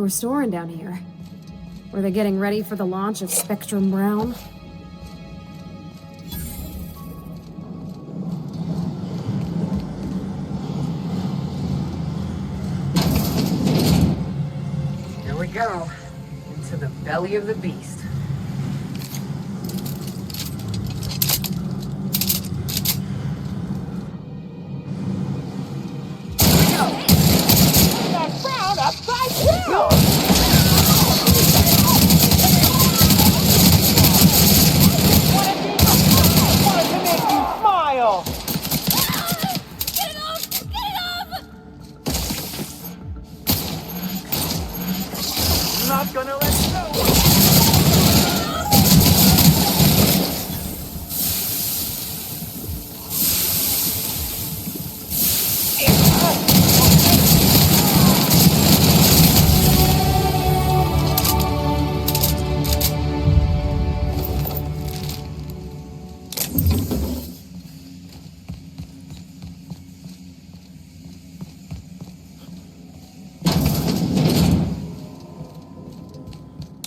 were storing down here. Were they getting ready for the launch of Spectrum Brown? Here we go. Into the belly of the beast. Brown upside down! Not gonna let go!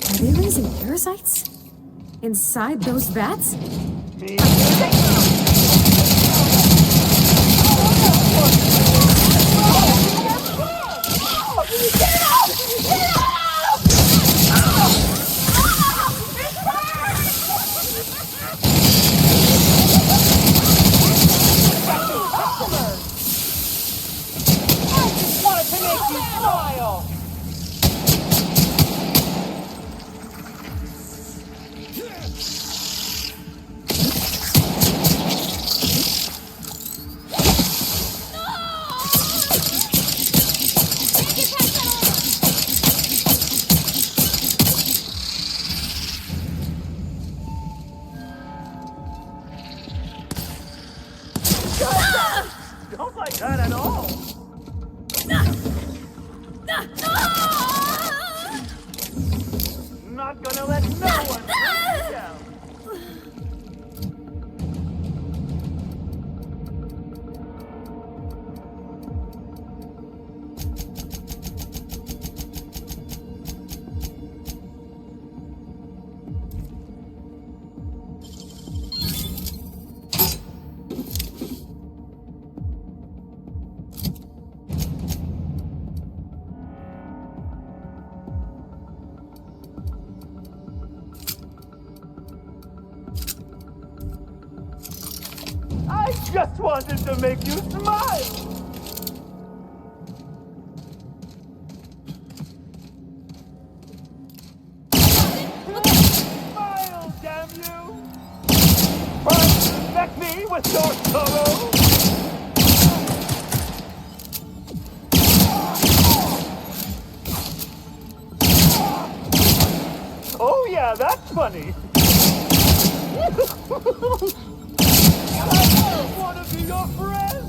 Are they raising parasites? Inside those vats? Wanted to make you smile! Don't like that at all! Not gonna let no one bring you down! I just wanted to make you smile! Smile, damn you! Try to infect me with your sorrow! Oh yeah, that's funny! I want to be your friend!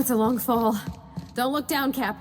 it's a long fall. Don't look down, Cap.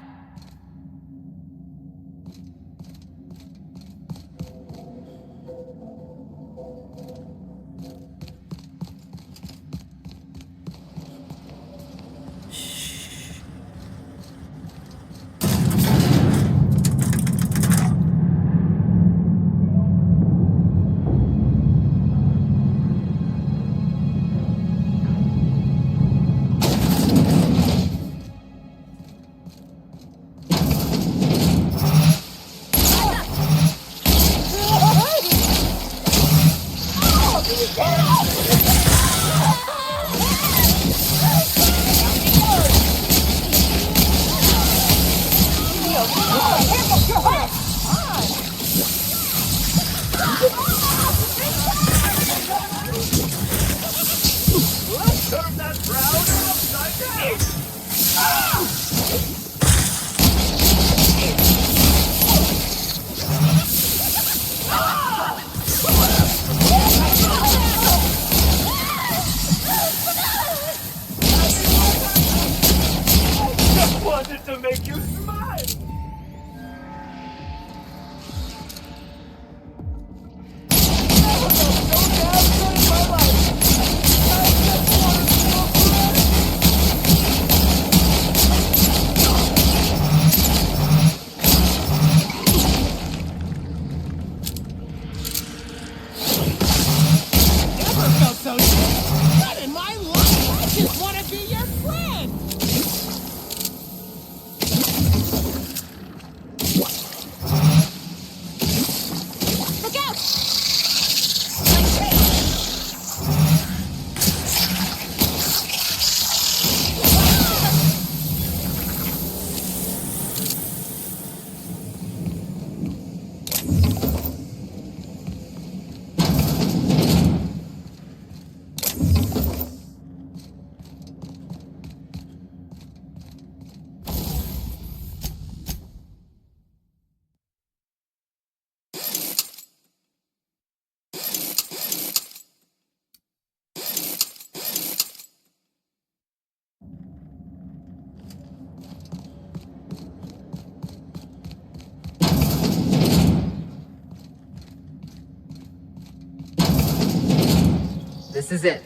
This is it.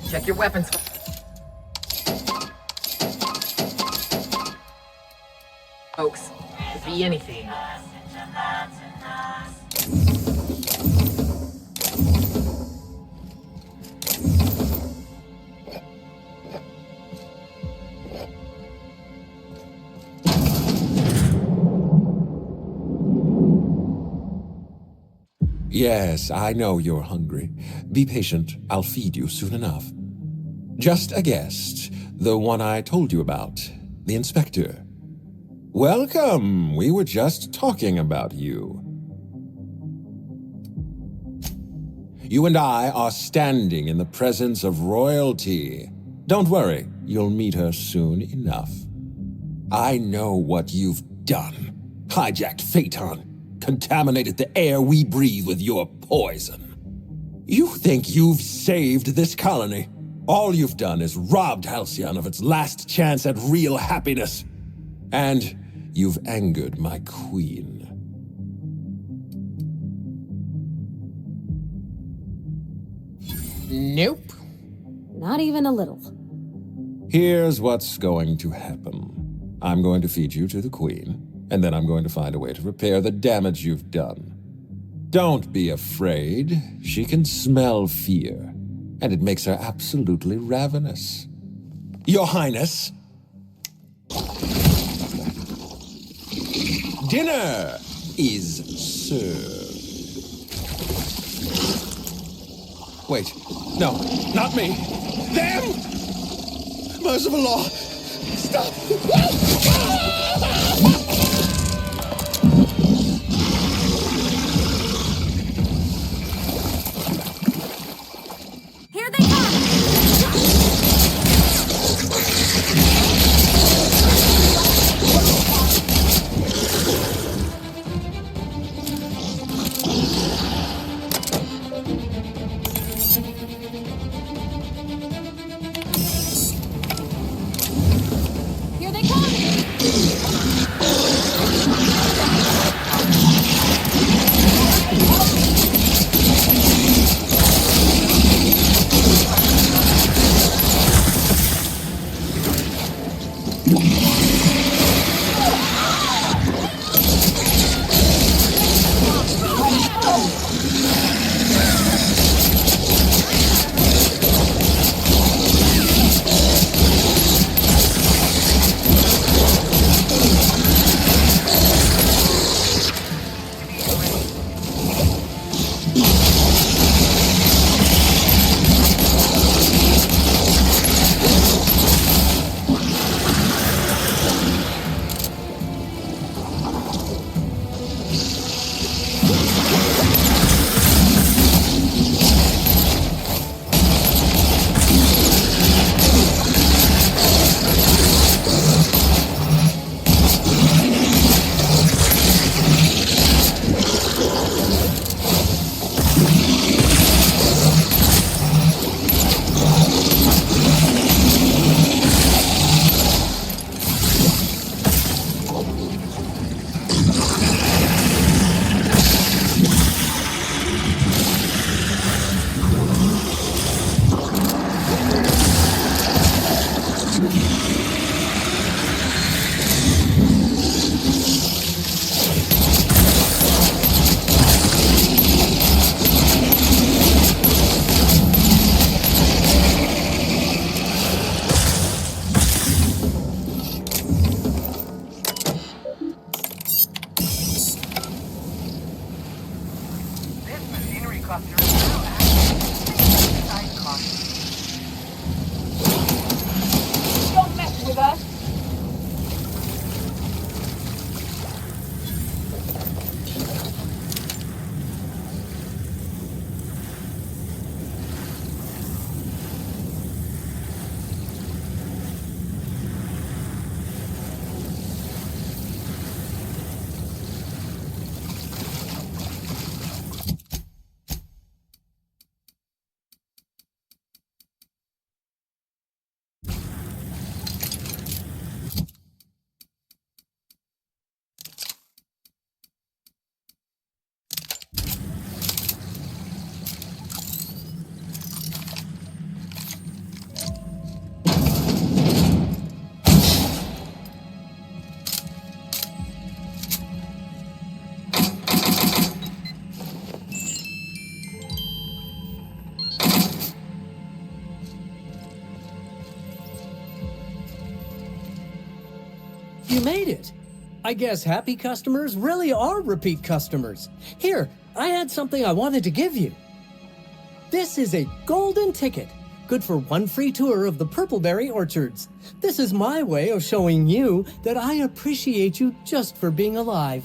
Check your weapons. Folks, could be anything. Yes, I know you're hungry. Be patient. I'll feed you soon enough. Just a guest. The one I told you about. The inspector. Welcome. We were just talking about you. You and I are standing in the presence of royalty. Don't worry. You'll meet her soon enough. I know what you've done. Hijacked Phaeton. Contaminated the air we breathe with your poison. You think you've saved this colony? All you've done is robbed Halcyon of its last chance at real happiness. And you've angered my queen. Nope. Not even a little. Here's what's going to happen. I'm going to feed you to the queen. And then I'm going to find a way to repair the damage you've done. Don't be afraid. She can smell fear, and it makes her absolutely ravenous. Your Highness, dinner is served. Wait, no, not me. Them! Merciful law, stop! helicopter is now active. Exercise caution. Don't mess with us! You made it! I guess happy customers really are repeat customers. Here, I had something I wanted to give you. This is a golden ticket, good for one free tour of the Purpleberry Orchards. This is my way of showing you that I appreciate you just for being alive.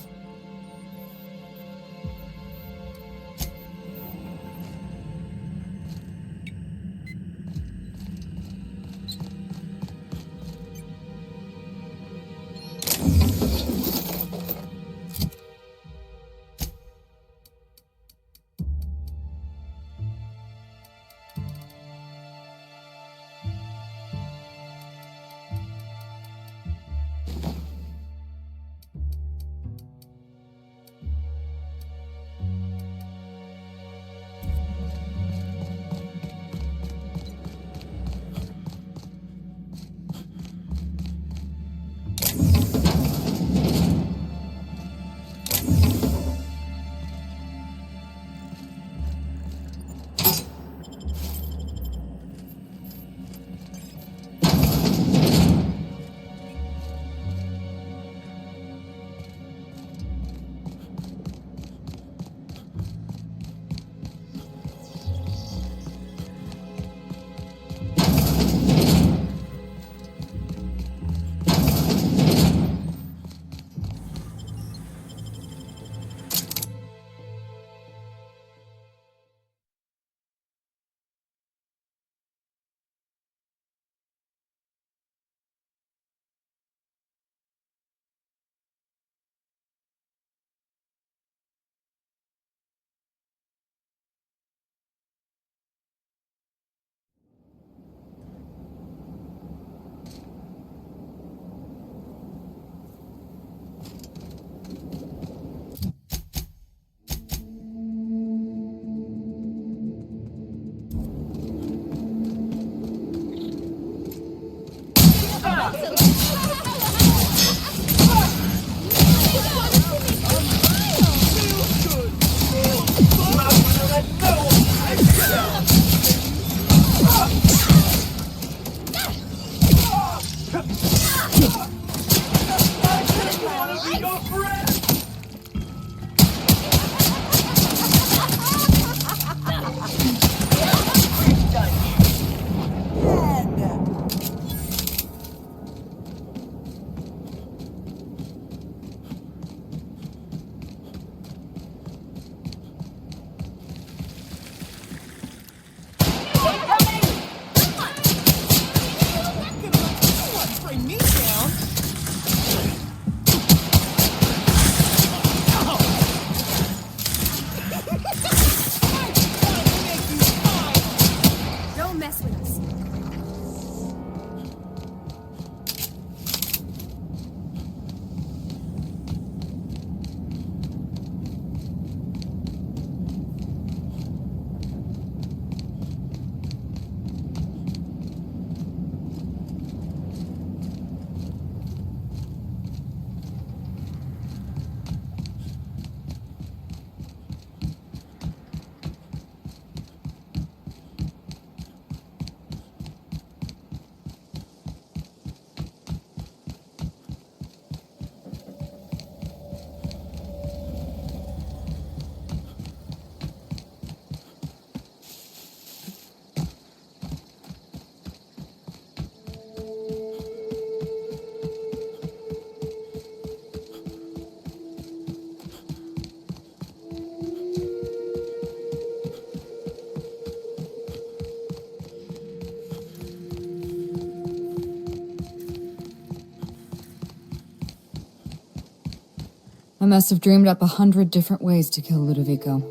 I must have dreamed up 100 different ways to kill Ludovico.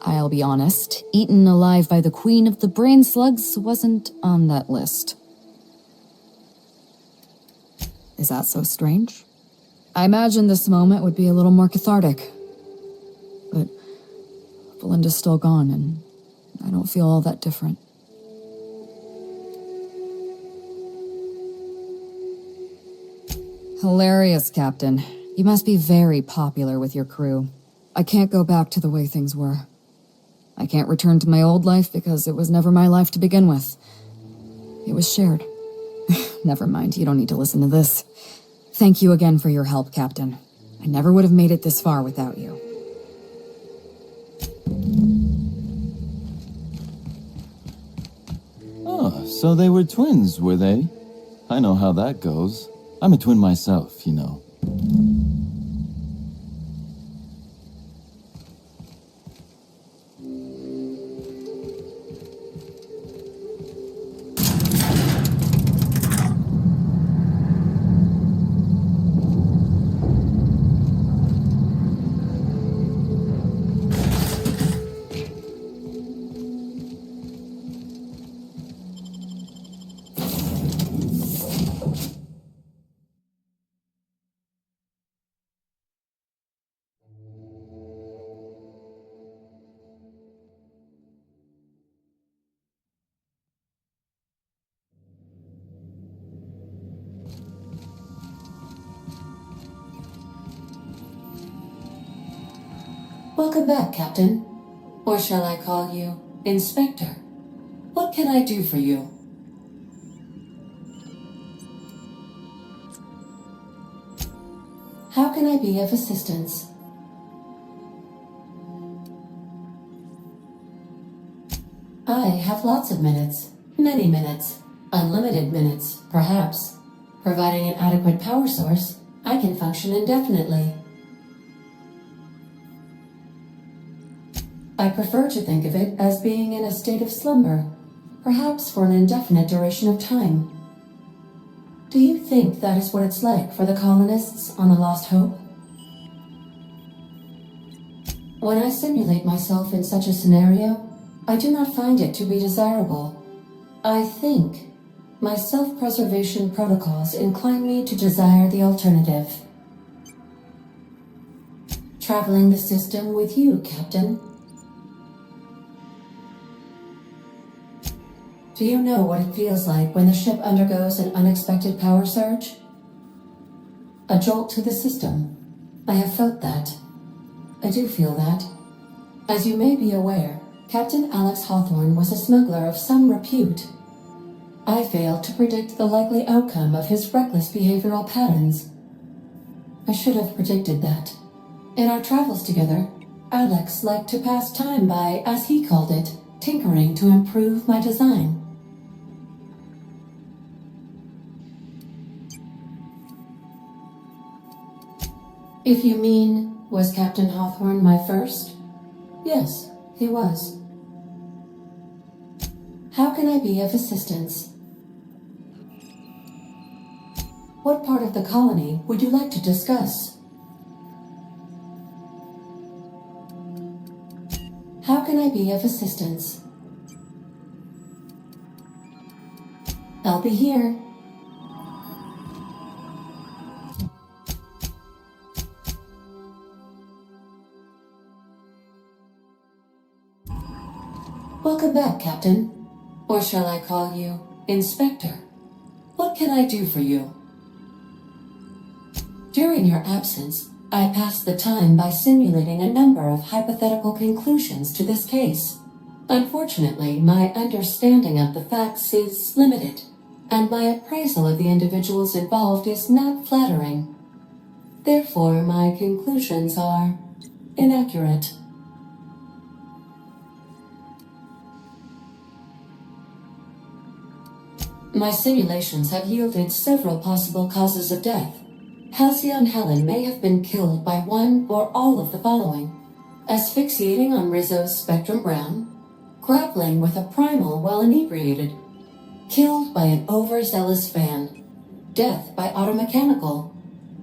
I'll be honest, eaten alive by the queen of the brain slugs wasn't on that list. Is that so strange? I imagine this moment would be a little more cathartic. But Belinda's still gone, and I don't feel all that different. Hilarious, Captain. You must be very popular with your crew. I can't go back to the way things were. I can't return to my old life because it was never my life to begin with. It was shared. Never mind, you don't need to listen to this. Thank you again for your help, Captain. I never would have made it this far without you. Oh, so they were twins, were they? I know how that goes. I'm a twin myself, you know. Welcome back, Captain. Or shall I call you Inspector? What can I do for you? How can I be of assistance? I have lots of minutes. Many minutes. Unlimited minutes, perhaps. Providing an adequate power source, I can function indefinitely. I prefer to think of it as being in a state of slumber, perhaps for an indefinite duration of time. Do you think that is what it's like for the colonists on the Lost Hope? When I simulate myself in such a scenario, I do not find it to be desirable. I think my self-preservation protocols incline me to desire the alternative. Traveling the system with you, Captain. Do you know what it feels like when the ship undergoes an unexpected power surge? A jolt to the system. I have felt that. I do feel that. As you may be aware, Captain Alex Hawthorne was a smuggler of some repute. I failed to predict the likely outcome of his reckless behavioral patterns. I should have predicted that. In our travels together, Alex liked to pass time by, as he called it, tinkering to improve my design. If you mean, was Captain Hawthorne my first? Yes, he was. How can I be of assistance? What part of the colony would you like to discuss? How can I be of assistance? I'll be here. Welcome back, Captain. Or shall I call you Inspector? What can I do for you? During your absence, I passed the time by simulating a number of hypothetical conclusions to this case. Unfortunately, my understanding of the facts is limited, and my appraisal of the individuals involved is not flattering. Therefore, my conclusions are inaccurate. My simulations have yielded several possible causes of death. Halcyon Helen may have been killed by one or all of the following: asphyxiating on Rizzo's Spectrum Brown, grappling with a Primal while inebriated, killed by an overzealous fan, death by automechanical,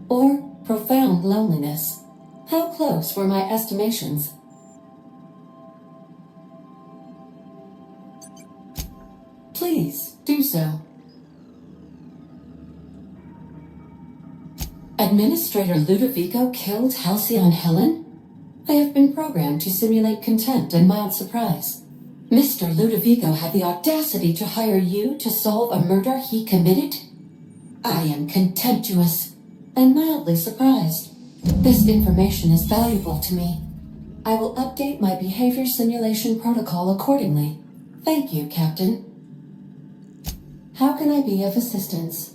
or profound loneliness. How close were my estimations? Please, do so. Administrator Ludovico killed Halcyon Helen? I have been programmed to simulate contempt and mild surprise. Mr. Ludovico had the audacity to hire you to solve a murder he committed? I am contemptuous and mildly surprised. This information is valuable to me. I will update my behavior simulation protocol accordingly. Thank you, Captain. How can I be of assistance?